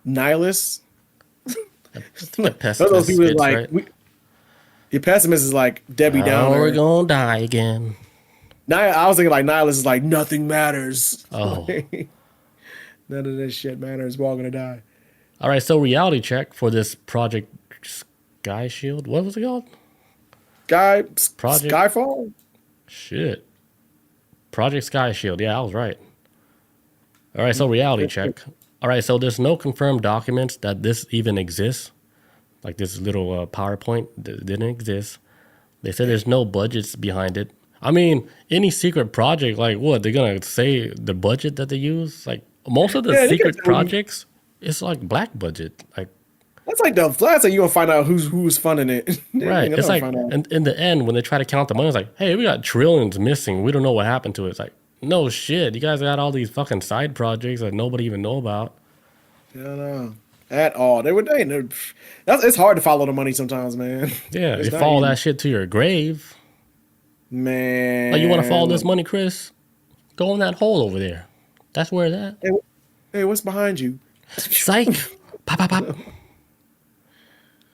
nihilists. I think a Those pessimist people is fits, like right? your pessimist is like Debbie Oh, Downer. we're gonna die again. I was thinking like nihilist is like nothing matters. Oh. None of this shit matters. We're all gonna die. All right, so reality check for this Project Sky Shield. What was it called? Project- Skyfall. Shit. Project Sky Shield. Yeah, I was right. All right, so reality check. All right, so there's no confirmed documents that this even exists. Like this little PowerPoint that didn't exist. They said there's no budgets behind it. I mean, any secret project, like what? They're going to say the budget that they use? Like most of the Yeah, they secret can tell you. projects, it's like black budget. Like, That's like the last thing you gonna find out who's funding it. right. It's like, in the end, when they try to count the money, it's like, hey, we got trillions missing. We don't know what happened to it. It's like, no shit. You guys got all these fucking side projects that nobody even know about. I don't know at all. It's hard to follow the money sometimes, man. Yeah, It's you not follow easy. that shit to your grave. Man. Like, you want to follow this money, Chris? Go in that hole over there. That's where that. Hey, what's behind you? Psych. Pop, pop, pop.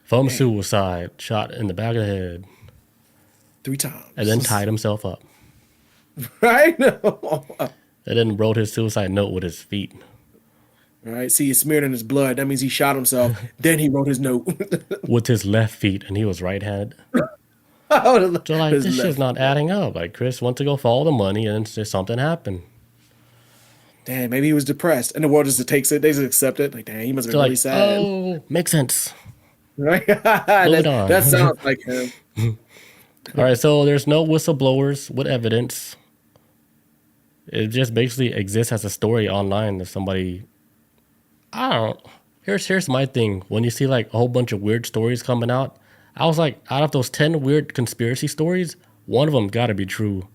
From suicide, shot in the back of the head, 3 times. and then tied himself up. Right? And then wrote his suicide note with his feet. Right. See, it's smeared in his blood. That means he shot himself. Then he wrote his note. With his left feet, and he was right-handed. So So, like, this shit's not adding up. Like, Chris went to go follow the money, and just something happened. Damn, maybe he was depressed, and the world just takes it. They just accept it. Like, damn, he must have So, been like, really sad. oh, makes sense. Right? Moving on. That sounds like him. All right, so there's no whistleblowers with evidence. It just basically exists as a story online that somebody. I don't. Here's my thing. When you see like a whole bunch of weird stories coming out, I was like, out of those 10 weird conspiracy stories, one of them got to be true.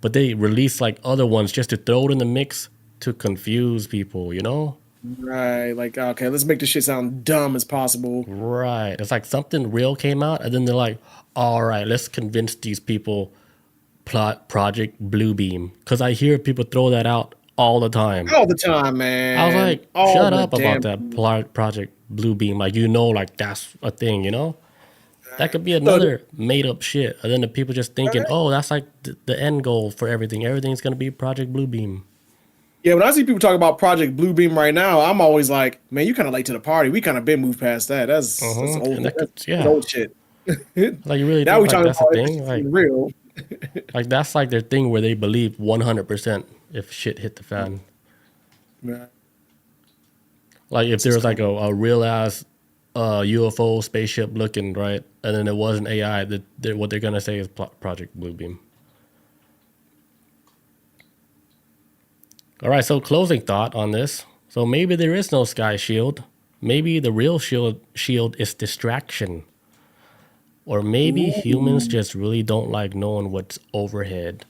But they release like other ones just to throw it in the mix to confuse people, you know? Right. Like, okay, let's make this shit sound dumb as possible. Right. It's like something real came out, and then they're like, all right, let's convince these people plot Project Bluebeam. Because I hear people throw that out all the time. All the time, man. I was like, All shut the up about damn- that Project Bluebeam. Like, you know, like that's a thing, you know? That could be another made up shit. And then the people just thinking, oh, that's like the end goal for everything. Everything's going to be Project Bluebeam. Yeah, when I see people talk about Project Bluebeam right now, I'm always like, man, you kind of late to the party. We kind of been moved past that. That's old. And that could- That's yeah. old shit. Like, you really Now we think like, talking that's a about thing? it's Like, real. like, that's like their thing where they believe 100% if shit hit the fan. Right. Like, if there was like a real ass UFO spaceship looking, right? And then it wasn't AI, what they're going to say is Project Bluebeam. All right, so closing thought on this. So maybe there is no sky shield. Maybe the real shield is distraction. Or maybe humans Ooh. just really don't like knowing what's overhead.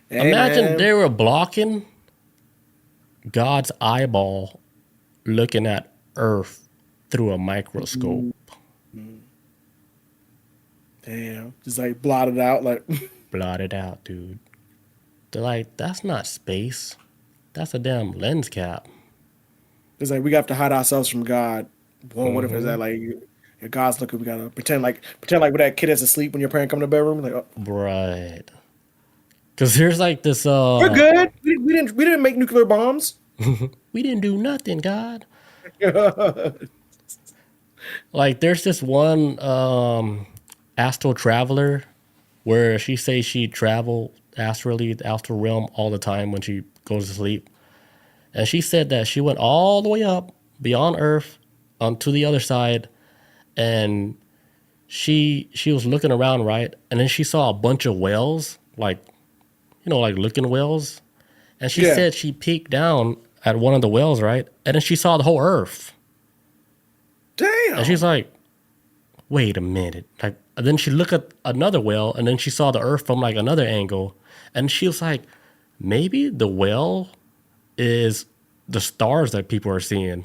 Hey, Imagine man. they were blocking God's eyeball looking at Earth through a microscope. Damn. Just like blotted out. Like, Blotted out, dude. They're like, that's not space. That's a damn lens cap. it's like we have to hide ourselves from God. Well, what if it's that like God's looking? We gotta pretend like when that kid is asleep when your parent come to the bedroom. Like, oh, Right. Because there's like this, we're good. We didn't make nuclear bombs. we didn't do nothing, God. Like there's this one astral traveler where she says she travel astrally, the astral realm all the time when she goes to sleep. And she said that she went all the way up beyond Earth onto the other side, and she was looking around, right? And then she saw a bunch of whales, like like looking whales. And she Yeah. said she peeked down at one of the whales, right? And then she saw the whole Earth. Damn. And she's like, wait a minute. Like, and then she looked at another whale, and then she saw the Earth from like another angle. And she was like, maybe the whale is the stars that people are seeing.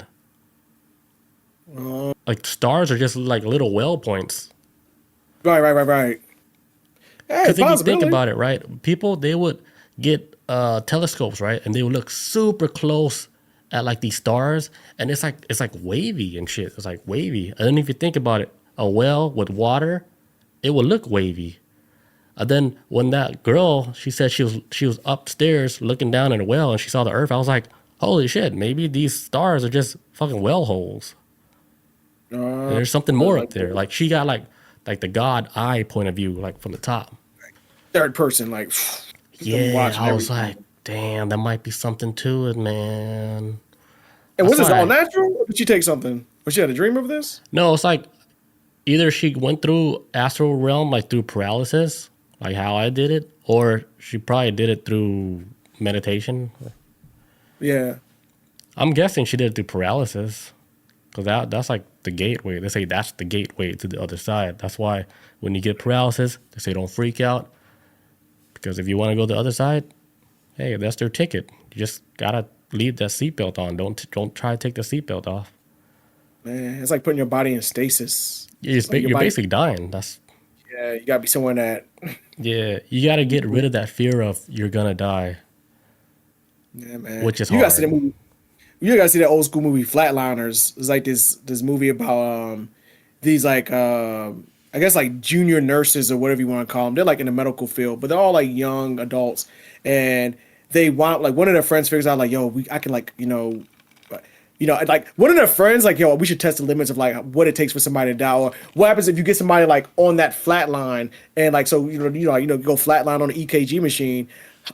Like stars are just like little whale points. Right. Hey, Because if you think possibility. about it, right, people, they would get telescopes, right, and they would look super close at like these stars, and it's like wavy and shit. It's like wavy. And then if you think about it, a well with water, it would look wavy. And then when that girl, she said she was upstairs looking down at a well and she saw the Earth, I was like, holy shit, maybe these stars are just fucking well holes. And there's something more up there. Like she got like the God eye point of view, like from the top. Third person, like, Yeah, watching I was everything. like, damn, there might be something to it, man. And was That's this all why natural? Or did she take something? Or she had a dream of this? no, it's like either she went through astral realm like through paralysis, like how I did it, or she probably did it through meditation. Yeah. I'm guessing she did it through paralysis, because that's like the gateway. They say that's the gateway to the other side. That's why when you get paralysis, they say don't freak out, because if you want to go to the other side, hey, that's their ticket. You just gotta leave that seatbelt on. Don't try to take the seatbelt off. Man, it's like putting your body in stasis. It's like your You're body. basically dying. That's Yeah, you gotta be someone that. yeah. You gotta get rid of that fear of you're gonna die, Yeah, man. which is You gotta see that hard. movie. You gotta see that old school movie Flatliners. It's like this movie about these like I guess like junior nurses or whatever you want to call them. They're like in the medical field, but they're all like young adults, and they want like one of their friends figures out like, yo, I can like like one of their friends like, yo, we should test the limits of like what it takes for somebody to die, or what happens if you get somebody like on that flat line, and like so go flatline on the EKG machine,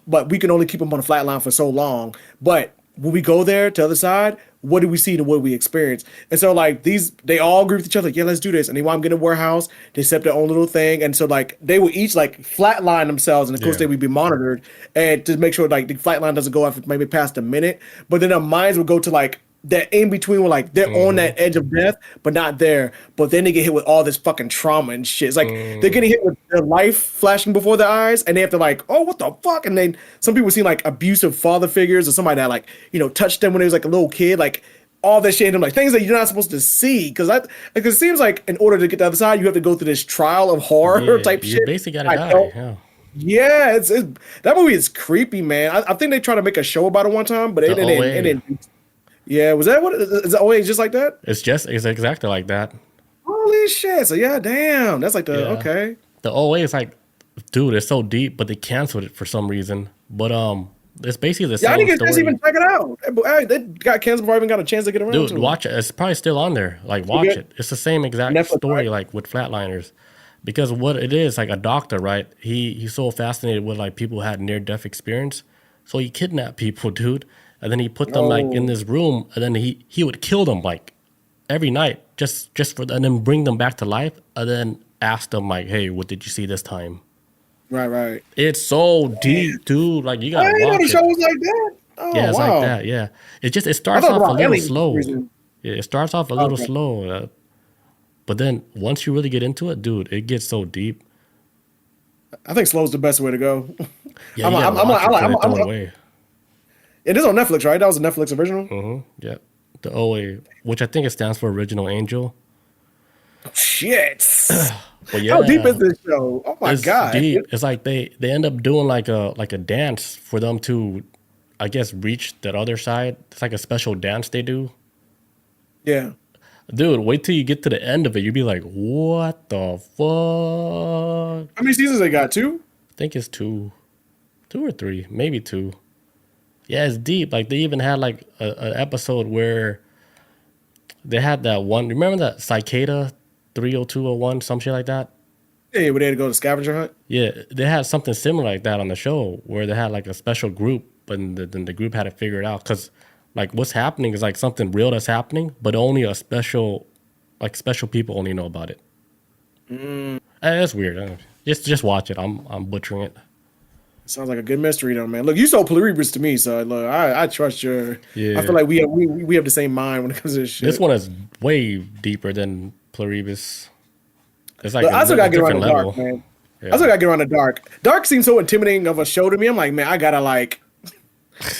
but we can only keep them on the flat line for so long. But when we go there to the other side, what do we see and what do we experience? And so like they all agree with each other, like, yeah, let's do this. And they want them to get in a warehouse, they set up their own little thing. And so like they will each like flatline themselves, and of course Yeah. they would be monitored and to make sure like the flatline doesn't go after maybe past a minute. But then their minds will go to like that in between where like they're on that edge of death, but not there. But then they get hit with all this fucking trauma and shit. It's like they're getting hit with their life flashing before their eyes, and they have to like, oh, what the fuck? And then some people see like abusive father figures or somebody that like touched them when they was like a little kid, like all that shit. And I'm like things that you're not supposed to see because it seems like in order to get to the other side, you have to go through this trial of horror Yeah, type you shit. basically gotta I die. felt- Yeah. Yeah, it's that movie is creepy, man. I think they tried to make a show about it one time, but The it didn't. OA. It didn't. Yeah, was that what is it always just like that? It's exactly like that. Holy shit! So yeah, damn, that's like the Yeah. okay. The OA is like, dude, it's so deep, but they canceled it for some reason. But it's basically the Yeah, I same didn't get a chance to story. even check it out. They got canceled before I even got a chance to get around Dude, to it. watch it. It's probably still on there. Like, watch Okay. it. It's the same exact Netflix, story, right? like with Flatliners, because what it is, like a doctor, right? He's so fascinated with like people who had near death experience, so he kidnapped people, dude, and then he put them like in Oh. this room, and then he would kill them like every night, just for, and then bring them back to life, and then ask them like, hey, what did you see this time? Right. It's so deep, dude. Like you I gotta didn't know watch the it. show was like that. Oh Yeah, it's wow. like that. Yeah, it I starts thought off a about little aliens for some slow. reason. Yeah, it starts off a little Okay. slow. But then once you really get into it, dude, it gets so deep. I think slow's the best way to go. Yeah, you gotta watch it before they throw it away. It is on Netflix, right? That was a Netflix original. Mm-hmm. Yeah, the OA, which I think it stands for Original Angel. Shit. But yeah, How deep is this show? Oh my god! Deep. It's like they end up doing like a dance for them to, I guess, reach that other side. It's like a special dance they do. Yeah. Dude, wait till you get to the end of it. You'd be like, what the fuck? How many seasons they got? 2? I think it's 2 or 3, maybe 2. Yeah, it's deep. Like they even had like an episode where they had that one. Remember that cicada 30201, some shit like that? Yeah, were they to go to scavenger hunt? Yeah, they had something similar like that on the show where they had like a special group, but then the group had to figure it out because like what's happening is like something real that's happening, but only special people only know about it. It's weird. Just watch it. I'm butchering it. Sounds like a good mystery, though, man. Look, you so pluribus to me, so look, I trust your. Yeah. I feel like we have the same mind when it comes to this shit. This one is way deeper than pluribus. It's like Look, I still gotta get around different the level. dark, man. Yeah. I still gotta get around the dark. Dark seems so intimidating of a show to me. I'm like, man, I gotta like.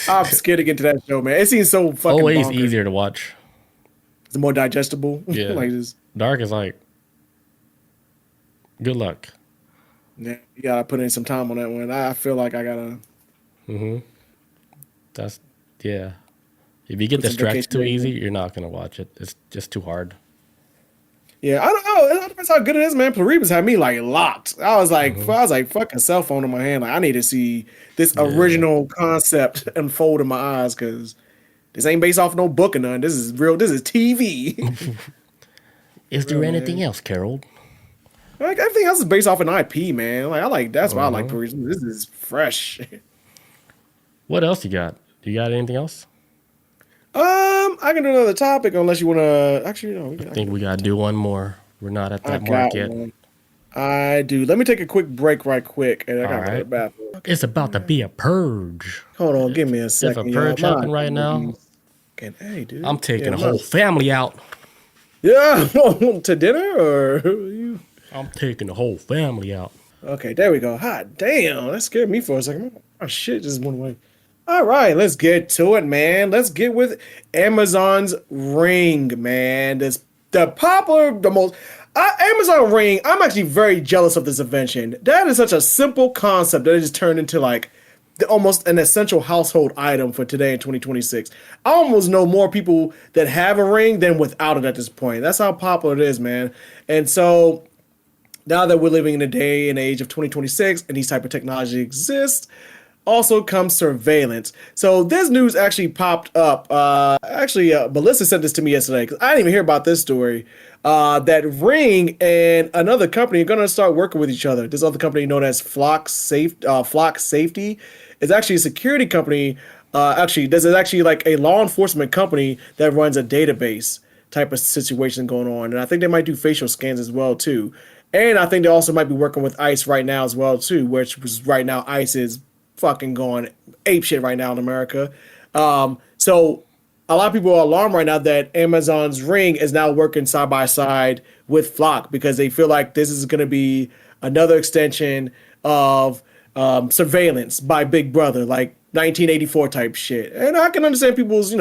I'm scared to get to that show, man. It seems so fucking. Always bonkers. easier to watch. It's more digestible. Yeah. Like this. Dark is like, good luck. Yeah, you gotta put in some time on that one. I feel like I gotta. That's yeah. If you get Put some distracted too vacation easy, you're not gonna watch it. It's just too hard. Yeah, I don't know. It depends how good it is, man. Pluribus had me like locked. I was like, fucking cell phone in my hand. Like, I need to see this original concept unfold in my eyes because this ain't based off no book or none. This is real. This is TV. Is there anything else, Carol? Like everything else is based off an IP, man. Like I like that's why I like Pluribus. This is fresh. What else you got? You got anything else? I can do another topic unless you want to. Actually, no. I think we gotta do one more. We're not at that mark yet. One. I do. Let me take a quick break right quick, and I gotta go to the bathroom. It's about to be a purge. Hold on, give me a There's second. a purge happening right now. Hey, dude. I'm taking a whole family out. Yeah, to dinner or you? I'm taking the whole family out. Okay, there we go. Hot damn, that scared me for a second. Oh shit, just went away. All right, let's get to it, man. Let's get with Amazon's Ring, man. Amazon Ring. I'm actually very jealous of this invention. That is such a simple concept that it just turned into like almost an essential household item for today in 2026. I almost know more people that have a ring than without it at this point. That's how popular it is, man. And so now that we're living in a day and age of 2026 and these type of technology exists, also comes surveillance. So this news actually popped up. Melissa sent this to me yesterday because I didn't even hear about this story. That Ring and another company are going to start working with each other. This other company known as Flock Safety is actually a security company. This is actually like a law enforcement company that runs a database type of situation going on. And I think they might do facial scans as well too. And I think they also might be working with ICE right now as well too, which was right now ICE is fucking going ape shit right now in America. So a lot of people are alarmed right now that Amazon's Ring is now working side by side with Flock because they feel like this is going to be another extension of surveillance by Big Brother, like 1984 type shit. And I can understand people's,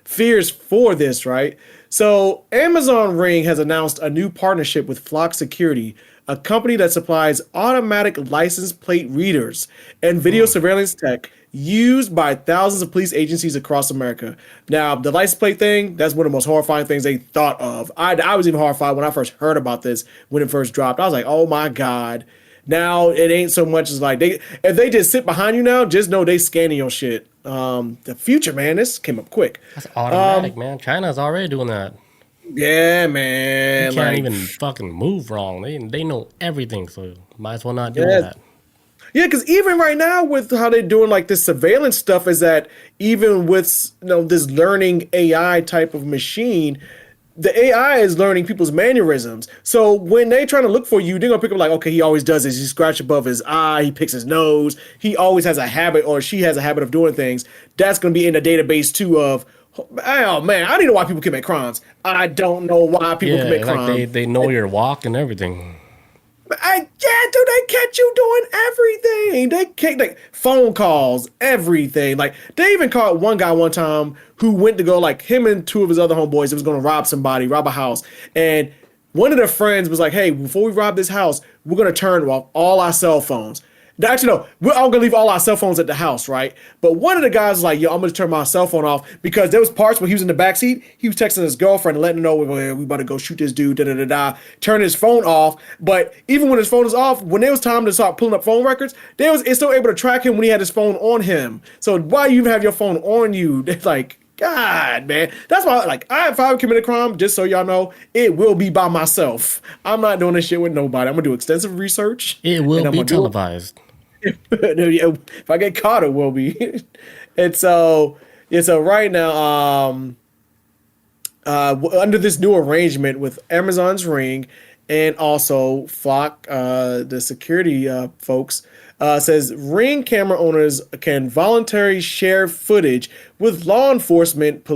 fears for this, right? So Amazon Ring has announced a new partnership with Flock Security, a company that supplies automatic license plate readers and video surveillance tech used by thousands of police agencies across America. Now, the license plate thing, that's one of the most horrifying things they thought of. I was even horrified when I first heard about this when it first dropped. I was like, oh my God. Now it ain't so much as like if they just sit behind you now, just know they scanning your shit. The future, man, this came up quick. That's automatic, man. China's already doing that. Yeah, man. You can't even fucking move wrong. They know everything, so might as well not do that. Yeah, because even right now with how they're doing like this surveillance stuff is that even with this learning AI type of machine, the AI is learning people's mannerisms. So when they trying to look for you, they're gonna pick up like, okay, he always does this. He scratches above his eye, he picks his nose, he always has a habit or she has a habit of doing things. That's gonna be in the database too of Oh man, I don't know why people commit crimes. I don't know why people commit like crimes. they know your walk and everything. Yeah, dude, they catch you doing everything. They catch like phone calls, everything. Like they even caught one guy one time who went to go like him and two of his other homeboys. It was going to rob somebody, rob a house, and one of their friends was like, "Hey, before we rob this house, we're going to turn off all our cell phones." Actually, no, we're all gonna leave all our cell phones at the house, right? But one of the guys was like, "Yo, I'm gonna turn my cell phone off," because there was parts where he was in the backseat. He was texting his girlfriend and letting her know we about to go shoot this dude. Da da da da. Turn his phone off. But even when his phone is off, when it was time to start pulling up phone records, it's still able to track him when he had his phone on him. So why you even have your phone on you? It's like, God, man. That's why, like, if I commit a crime, just so y'all know, it will be by myself. I'm not doing this shit with nobody. I'm gonna do extensive research. It will be televised. If I get caught, it will be. And so right now, under this new arrangement with Amazon's Ring and also Flock, the security folks, says Ring camera owners can voluntarily share footage with law enforcement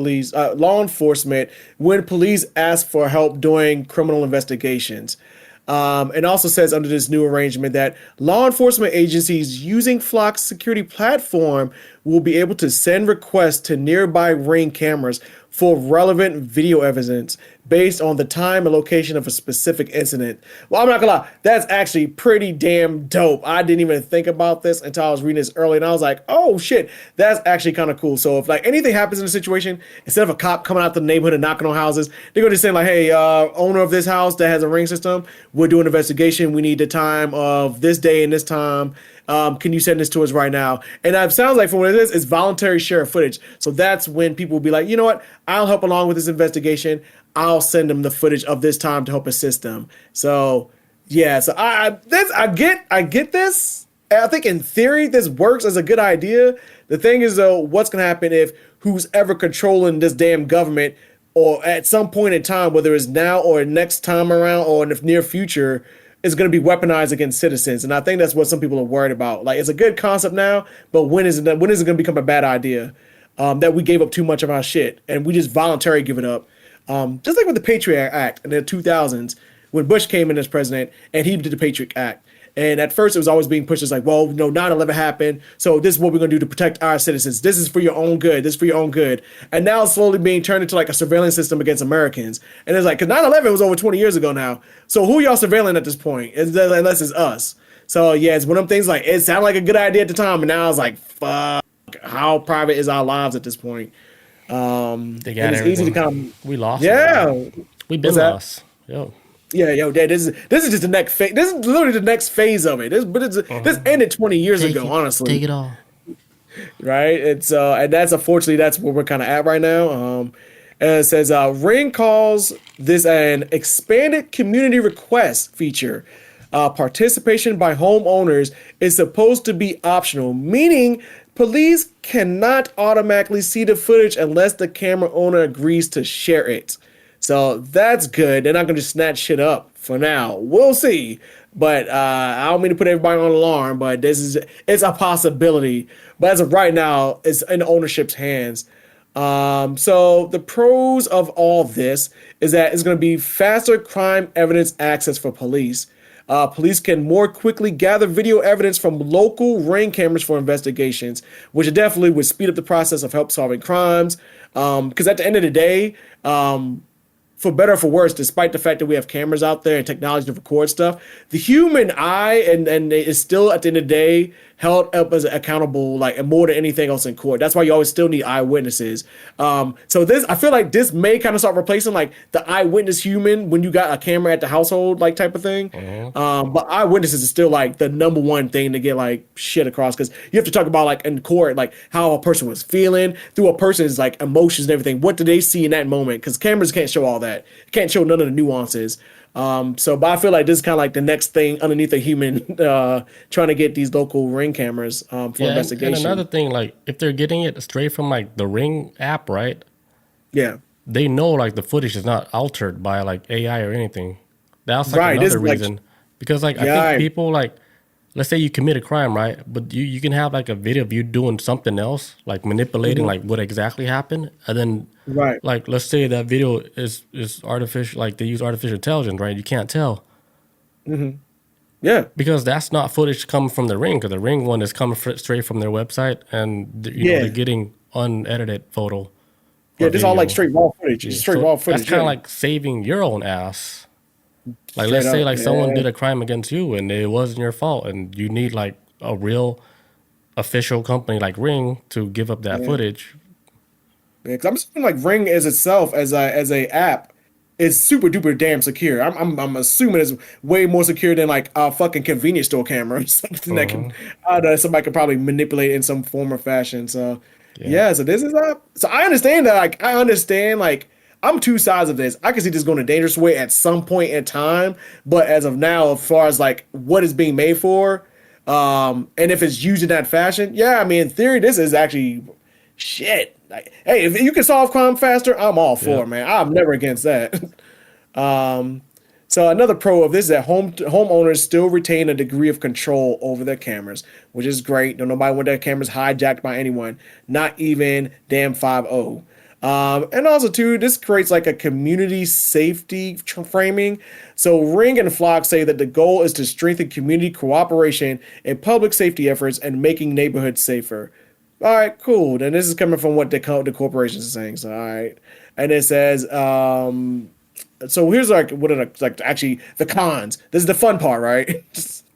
when police ask for help doing criminal investigations. And also says under this new arrangement that law enforcement agencies using Flock's security platform will be able to send requests to nearby Ring cameras for relevant video evidence based on the time and location of a specific incident. Well, I'm not gonna lie, that's actually pretty damn dope. I didn't even think about this until I was reading this early, and I was like, oh shit, that's actually kind of cool. So if like anything happens in a situation, instead of a cop coming out to the neighborhood and knocking on houses, they're gonna just say like, hey, owner of this house that has a Ring system, we're doing an investigation. We need the time of this day and this time. Can you send this to us right now? And it sounds like from what it is, it's voluntary share of footage. So that's when people will be like, you know what? I'll help along with this investigation. I'll send them the footage of this time to help assist them. So yeah, so I get this. I think in theory this works as a good idea. The thing is though, what's gonna happen if who's ever controlling this damn government or at some point in time, whether it's now or next time around or in the near future, is going to be weaponized against citizens. And I think that's what some people are worried about. Like, it's a good concept now, but when is it going to become a bad idea? That we gave up too much of our shit and we just voluntarily give it up. Just like with the Patriot Act in the 2000s, when Bush came in as president and he did the Patriot Act. And at first it was always being pushed as like, well, 9/11 happened, so this is what we're going to do to protect our citizens. This is for your own good. This is for your own good. And now it's slowly being turned into like a surveillance system against Americans. And it's like, because 9/11 was over 20 years ago now. So who y'all surveilling at this point? Unless it's us. So yeah, it's one of them things like, it sounded like a good idea at the time. And now it's like, fuck, how private is our lives at this point? They got it's everything. easy to come. We lost. Yeah. We've been lost. Yo. Yeah, this is just the next phase. This is literally the next phase of it. This ended 20 years ago, honestly. Take it all. Right? It's and unfortunately that's where we're kind of at right now. And it says Ring calls this an expanded community request feature. Participation by homeowners is supposed to be optional, meaning police cannot automatically see the footage unless the camera owner agrees to share it. So that's good. They're not going to snatch shit up for now. We'll see. But I don't mean to put everybody on alarm, but it's a possibility. But as of right now, it's in ownership's hands. So the pros of all this is that it's going to be faster crime evidence access for police. Police can more quickly gather video evidence from local Ring cameras for investigations, which definitely would speed up the process of help solving crimes. Because at the end of the day, for better or for worse, despite the fact that we have cameras out there and technology to record stuff, the human eye and is still at the end of the day held up as accountable, like more than anything else in court. That's why you always still need eyewitnesses. So this, I feel like this may kind of start replacing like the eyewitness human when you got a camera at the household, like type of thing. But eyewitnesses is still like the number one thing to get like shit across, because you have to talk about like in court, like how a person was feeling through a person's like emotions and everything. What do they see in that moment? Because cameras can't show all that. Can't show none of the nuances. But I feel like this is kind of like the next thing underneath a human trying to get these local Ring cameras for investigation. And another thing, like if they're getting it straight from like the Ring app, right? Yeah. They know like the footage is not altered by like AI or anything. That's like another reason. Because like I think people like let's say you commit a crime, right? But you can have like a video of you doing something else, like manipulating like what exactly happened, and then Right. like let's say that video is artificial, like they use artificial intelligence, right? You can't tell Yeah. because that's not footage coming from the Ring, because the Ring one is coming straight from their website, and you know Yeah. they're getting unedited photo. Yeah. Or This is all like video. straight raw footage. Yeah. It's straight So raw that's footage. kind of Yeah. like saving your own ass. Like Straight let's say up, like someone yeah. did a crime against you and it wasn't your fault, and you need like a real official company like Ring to give up that footage. Yeah, 'cause I'm assuming like Ring as itself as a app is super duper damn secure. I'm assuming it's way more secure than like a fucking convenience store camera or something that can that somebody could probably manipulate in some form or fashion. So yeah, so this is so I understand that. Like I understand like I'm two sides of this. I can see this going a dangerous way at some point in time, but as of now, as far as like what it's being made for, and if it's used in that fashion, yeah, I mean in theory this is actually shit. Like, hey, if you can solve crime faster, I'm all for it, man. I'm never against that. So another pro of this is that homeowners still retain a degree of control over their cameras, which is great. Don't nobody want their cameras hijacked by anyone, not even damn 5-0. And also too, this creates like a community safety framing. So Ring and Flock say that the goal is to strengthen community cooperation and public safety efforts and making neighborhoods safer. All right, cool. Then this is coming from what the corporations are saying. So all right, and it says, so here's like what are actually the cons. This is the fun part, right?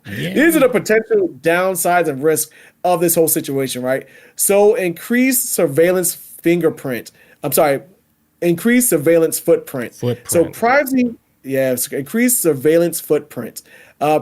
These are the potential downsides and risks of this whole situation, right? So increased surveillance fingerprint. I'm sorry, increased surveillance footprint. So privacy, yes, increased surveillance footprint.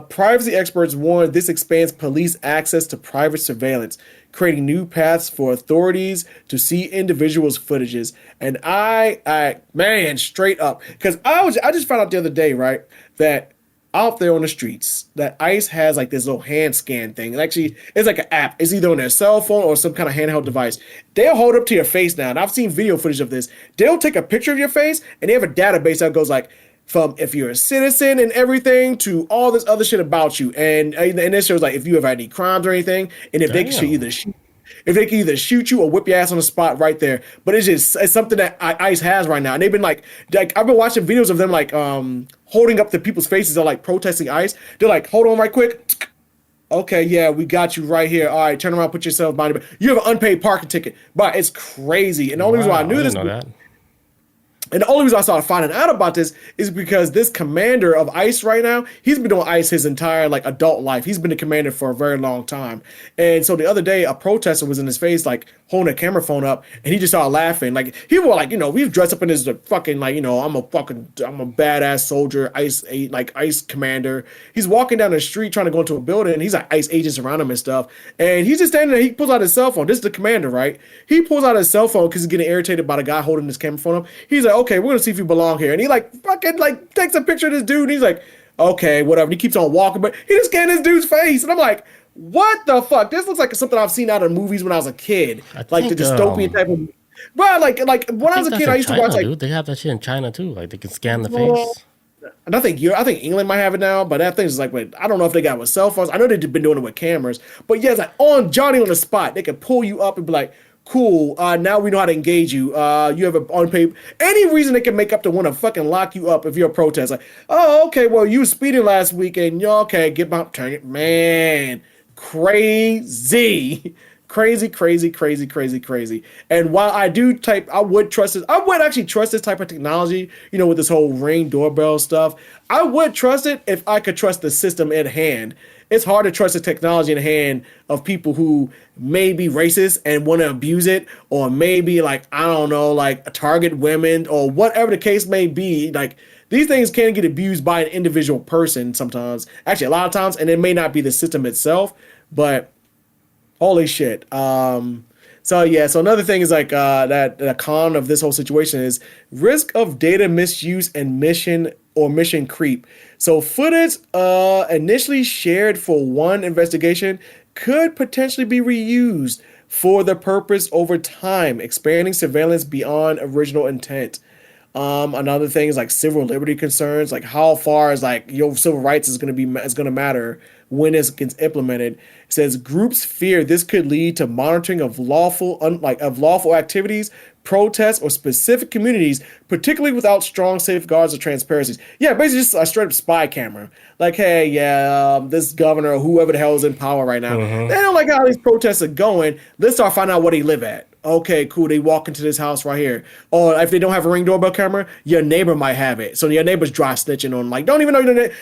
Privacy experts warn this expands police access to private surveillance, creating new paths for authorities to see individuals' footages. And I man, straight up, because I just found out the other day, right, that out there on the streets, that ICE has like this little hand scan thing. And actually, it's like an app. It's either on their cell phone or some kind of handheld device. They'll hold up to your face now, and I've seen video footage of this. They'll take a picture of your face, and they have a database that goes like, from if you're a citizen and everything to all this other shit about you. And this shows like if you have any crimes or anything, and if they can either shoot you or whip your ass on the spot right there. But it's something that ICE has right now. And they've been like I've been watching videos of them like holding up to people's faces. They're like protesting ICE. They're like, hold on right quick. Okay, yeah, we got you right here. All right, turn around, put yourself behind you. You have an unpaid parking ticket. But it's crazy. And the only reason why I knew this. And the only reason I started finding out about this is because this commander of ICE right now, he's been doing ICE his entire like adult life. He's been the commander for a very long time. And so the other day, a protester was in his face, like holding a camera phone up, and he just started laughing. Like he was like, we've dressed up in this fucking like, I'm a badass soldier, ICE commander. He's walking down the street trying to go into a building, and he's like ICE agents around him and stuff. And he's just standing there. He pulls out his cell phone. This is the commander, right? He pulls out his cell phone because he's getting irritated by the guy holding his camera phone up. He's like, okay, we're gonna see if you belong here. And he like fucking like takes a picture of this dude, and he's like, okay, whatever. And he keeps on walking, but he just scanned this dude's face. And I'm like, what the fuck? This looks like something I've seen out of movies when I was a kid. Like the dystopian type of. Bro, like when I was a kid, I used to watch like. Dude, they have that shit in China too. Like they can scan the face. And I think England might have it now, but that thing's like, wait, I don't know if they got it with cell phones. I know they've been doing it with cameras, but yeah, it's like on Johnny on the spot. They can pull you up and be like, cool, now we know how to engage you. You have an unpaid. Any reason they can make up to want to fucking lock you up if you're a protest. Like, oh, okay, well, you were speeding last weekend. Okay, get my turn it. Man, crazy. Crazy. And while I do I would trust this. I would actually trust this type of technology, with this whole Ring doorbell stuff. I would trust it if I could trust the system at hand. It's hard to trust the technology in the hand of people who may be racist and want to abuse it, or maybe like, I don't know, like target women or whatever the case may be. Like these things can get abused by an individual person sometimes. Actually, a lot of times, and it may not be the system itself, but holy shit. So another thing is like that the con of this whole situation is risk of data misuse and mission creep. So footage initially shared for one investigation could potentially be reused for the purpose over time, expanding surveillance beyond original intent. Another thing is like civil liberty concerns, like how far is like your civil rights is going to matter when it gets implemented. It says groups fear this could lead to monitoring of lawful activities, protests, or specific communities, particularly without strong safeguards or transparencies. Yeah, basically just a straight up spy camera. Like, hey, yeah, this governor or whoever the hell is in power right now, they don't like how these protests are going. Let's start finding out where they live at. Okay, cool. They walk into this house right here. Or if they don't have a Ring doorbell camera, your neighbor might have it. So your neighbor's dry snitching on, like, don't even know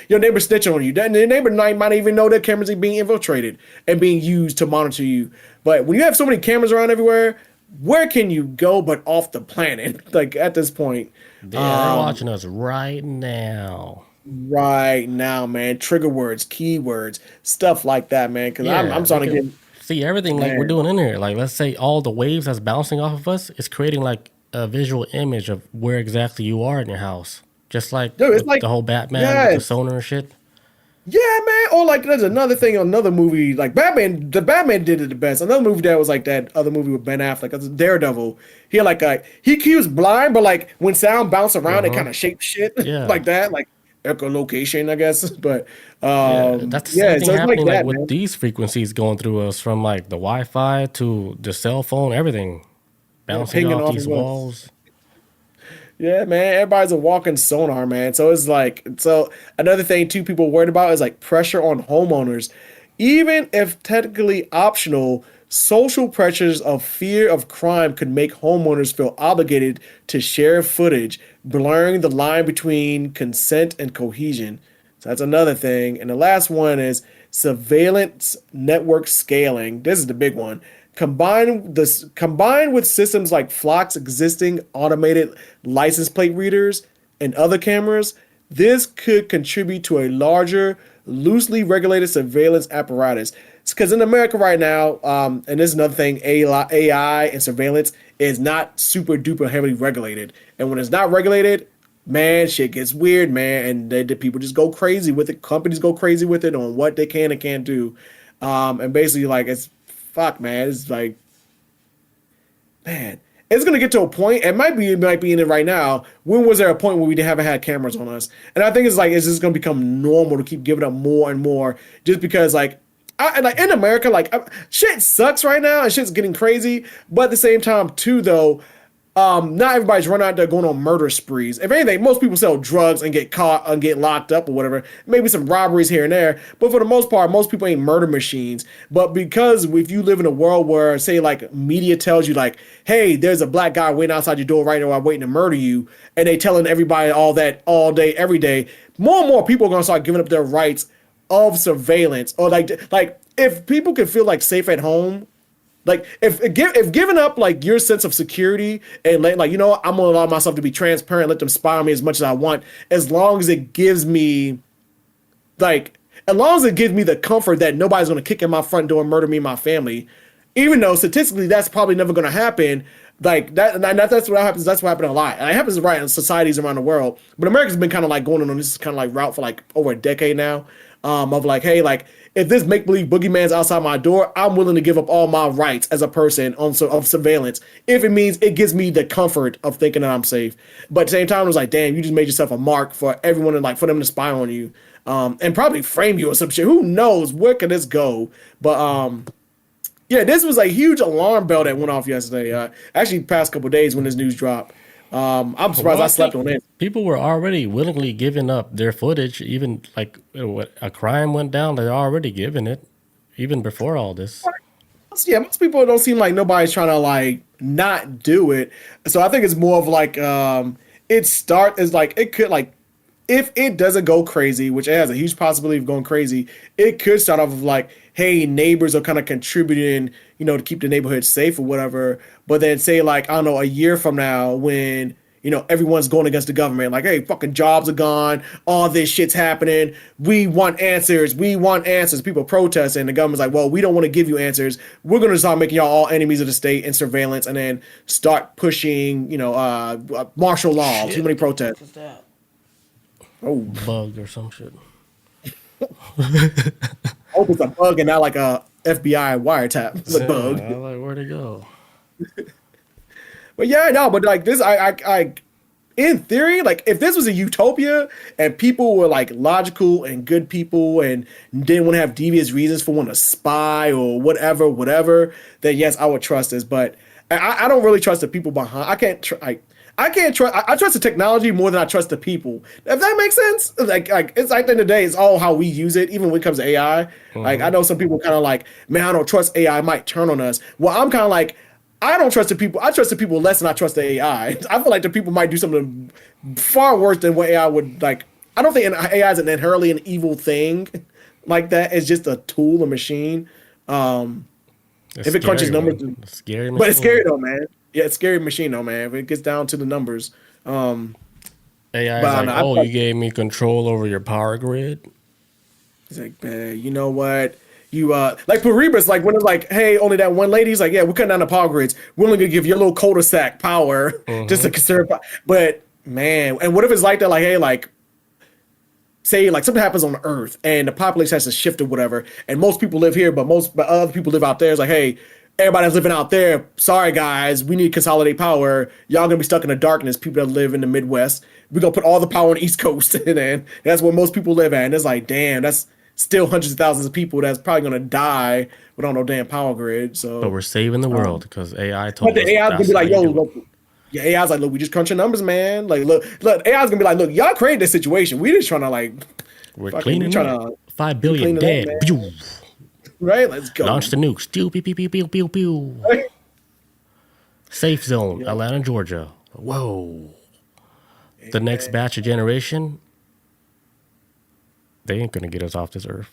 your neighbor's snitching on you. Your neighbor might even know that cameras are being infiltrated and being used to monitor you. But when you have so many cameras around everywhere, where can you go but off the planet? Like at this point, they're watching us right now. Right now, man. Trigger words, keywords, stuff like that, man. Because I'm starting to get see everything like we're doing in here. Like let's say all the waves that's bouncing off of us is creating like a visual image of where exactly you are in your house. Just like, it's like the whole Batman with the sonar and shit. Yeah, man. Or like there's another thing, another movie like Batman. The Batman did it the best. Another movie that was like that other movie with Ben Affleck, that's Daredevil. He had like he was blind, but like when sound bounced around, it kind of shaped shit like that, like echolocation, I guess. But that's the same thing happening like with these frequencies going through us from like the Wi-Fi to the cell phone, everything bouncing off these walls. Yeah, man, everybody's a walking sonar, man. So it's like, another thing too people worried about is like pressure on homeowners. Even if technically optional, social pressures of fear of crime could make homeowners feel obligated to share footage, blurring the line between consent and cohesion. So that's another thing. And the last one is surveillance network scaling. This is the big one. Combined with systems like Flock's existing automated license plate readers and other cameras, this could contribute to a larger, loosely regulated surveillance apparatus. Because in America right now, and this is another thing, AI and surveillance is not super duper heavily regulated. And when it's not regulated, man, shit gets weird, man. And the people just go crazy with it. Companies go crazy with it on what they can and can't do. And basically, like, it's fuck, man. It's like, man, it's gonna get to a point. It might be in it right now. When was there a point where we haven't had cameras on us? And I think it's just gonna become normal to keep giving up more and more, just because like in America, shit sucks right now and shit's getting crazy. But at the same time, too, though, not everybody's running out there going on murder sprees. If anything, most people sell drugs and get caught and get locked up or whatever. Maybe some robberies here and there. But for the most part, most people ain't murder machines. But because if you live in a world where, say, like, media tells you, like, hey, there's a black guy waiting outside your door right now waiting to murder you, and they telling everybody all that all day, every day, more and more people are going to start giving up their rights of surveillance. Or, like if people can feel, like, safe at home, like if giving up like your sense of security and like, you know what, I'm gonna allow myself to be transparent, let them spy on me as much as I want, as long as it gives me the comfort that nobody's gonna kick in my front door and murder me and my family, even though statistically that's probably never gonna happen. Like that's what happens. That's what happened a lot. And it happens right in societies around the world. But America's been kind of like going on this kind of like route for like over a decade now. Of like, hey, like if this make-believe boogeyman's outside my door, I'm willing to give up all my rights as a person of surveillance if it means it gives me the comfort of thinking that I'm safe. But at the same time, it was like, damn, you just made yourself a mark for everyone and like for them to spy on you, and probably frame you or some shit. Who knows? Where can this go? But yeah, this was a huge alarm bell that went off yesterday. Actually, past couple of days when this news dropped. I'm surprised I slept on it. People were already willingly giving up their footage. Even like a crime went down, they're already giving it, even before all this. Yeah, most people don't seem like nobody's trying to like not do it. So I think it's more of like it could like if it doesn't go crazy, which it has a huge possibility of going crazy, it could start off with like, hey, neighbors are kind of contributing, you know, to keep the neighborhood safe or whatever. But then say like, I don't know, a year from now when, you know, everyone's going against the government, like, hey, fucking jobs are gone, all this shit's happening, we want answers. People protesting, the government's like, well, we don't want to give you answers. We're going to start making y'all all enemies of the state and surveillance, and then start pushing, you know, martial law. Too many protests. What's that? Oh, bug or some shit. Hope it's a bug and not like a FBI wiretap. It's a bug. I'm like, where'd it go? But yeah, no, but like this, in theory, like if this was a utopia and people were like logical and good people and didn't want to have devious reasons for wanting to spy or whatever, then yes, I would trust this. But I don't really trust the people behind. I can't trust. I trust the technology more than I trust the people. If that makes sense, like it's like at the end of the day, it's all how we use it. Even when it comes to AI, like I know some people kind of like, man, I don't trust AI. It might turn on us. Well, I'm kind of like, I don't trust the people. I trust the people less than I trust the AI. I feel like the people might do something far worse than what AI would like. I don't think AI is inherently an evil thing like that. It's just a tool, a machine. If it crunches numbers, it's scary machine. But it's scary though, man. Yeah, it's scary machine though, man. If it gets down to the numbers, AI is like, you gave me control over your power grid. He's like, man, you know what? You like Pariba's like when it's like, hey, only that one lady's like, yeah, we're cutting down the power grids. We're only gonna give your little cul-de-sac power just to conserve. But man, and what if it's like that? Like, hey, like, say like something happens on Earth and the population has to shift or whatever, and most people live here, but other people live out there. It's like, hey, everybody that's living out there, sorry guys, we need to consolidate power. Y'all gonna be stuck in the darkness. People that live in the Midwest, we're gonna put all the power on the East Coast, and that's where most people live at. And it's like, damn, that's still hundreds of thousands of people that's probably gonna die without no damn power grid. So, but we're saving the world because AI told us. But the AI's gonna be like, yo, look, yeah, AI's like, look, we just crunching numbers, man. Like, look, AI's gonna be like, look, y'all created this situation. We just trying to like, we're cleaning up. 5 billion dead. Right, let's go. Launch the nukes. Pew, pew, pew, pew, pew, pew, pew. Right. Safe zone, Atlanta, Georgia. Whoa. The next batch of generation, they ain't gonna get us off this earth.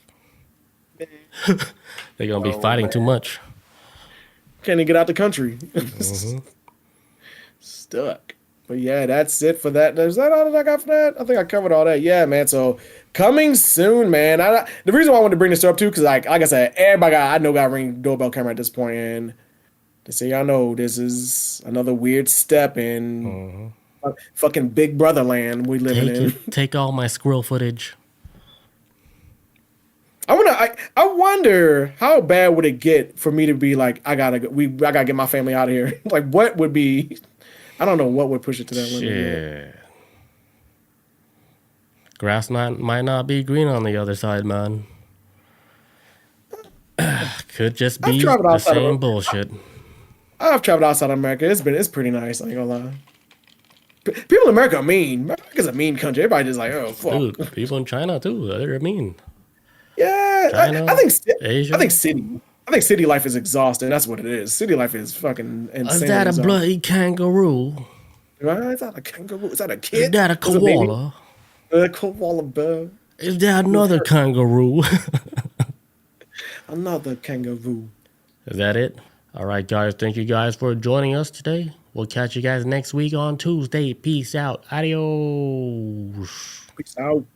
They're gonna be fighting too much. Can't even get out the country. Stuck. But yeah, that's it for that. Is that all that I got for that? I think I covered all that. Yeah, man. So coming soon, man. The reason why I wanted to bring this up too, because like I said, everybody got a ring doorbell camera at this point, and to say y'all know this is another weird step in fucking Big Brother land we living in. Take all my squirrel footage. I wonder how bad would it get for me to be like, I gotta get my family out of here. Like, what would be? I don't know what would push it to that limit. Shit. Grass might not be green on the other side, man. Could just be the same bullshit. I've traveled outside of America. It's pretty nice. I ain't gonna lie. People in America are mean. America's a mean country. Everybody just like, oh fuck. Dude, people in China too. They're mean. Yeah, China, I think Asia. I think city life is exhausting. That's what it is. City life is fucking insane. Is that a bloody kangaroo? Right? Is that a kangaroo? Is that a kid? Is that a koala? A koala bear. Is that another kangaroo? Another kangaroo. Is that it? All right, guys. Thank you guys for joining us today. We'll catch you guys next week on Tuesday. Peace out. Adios. Peace out.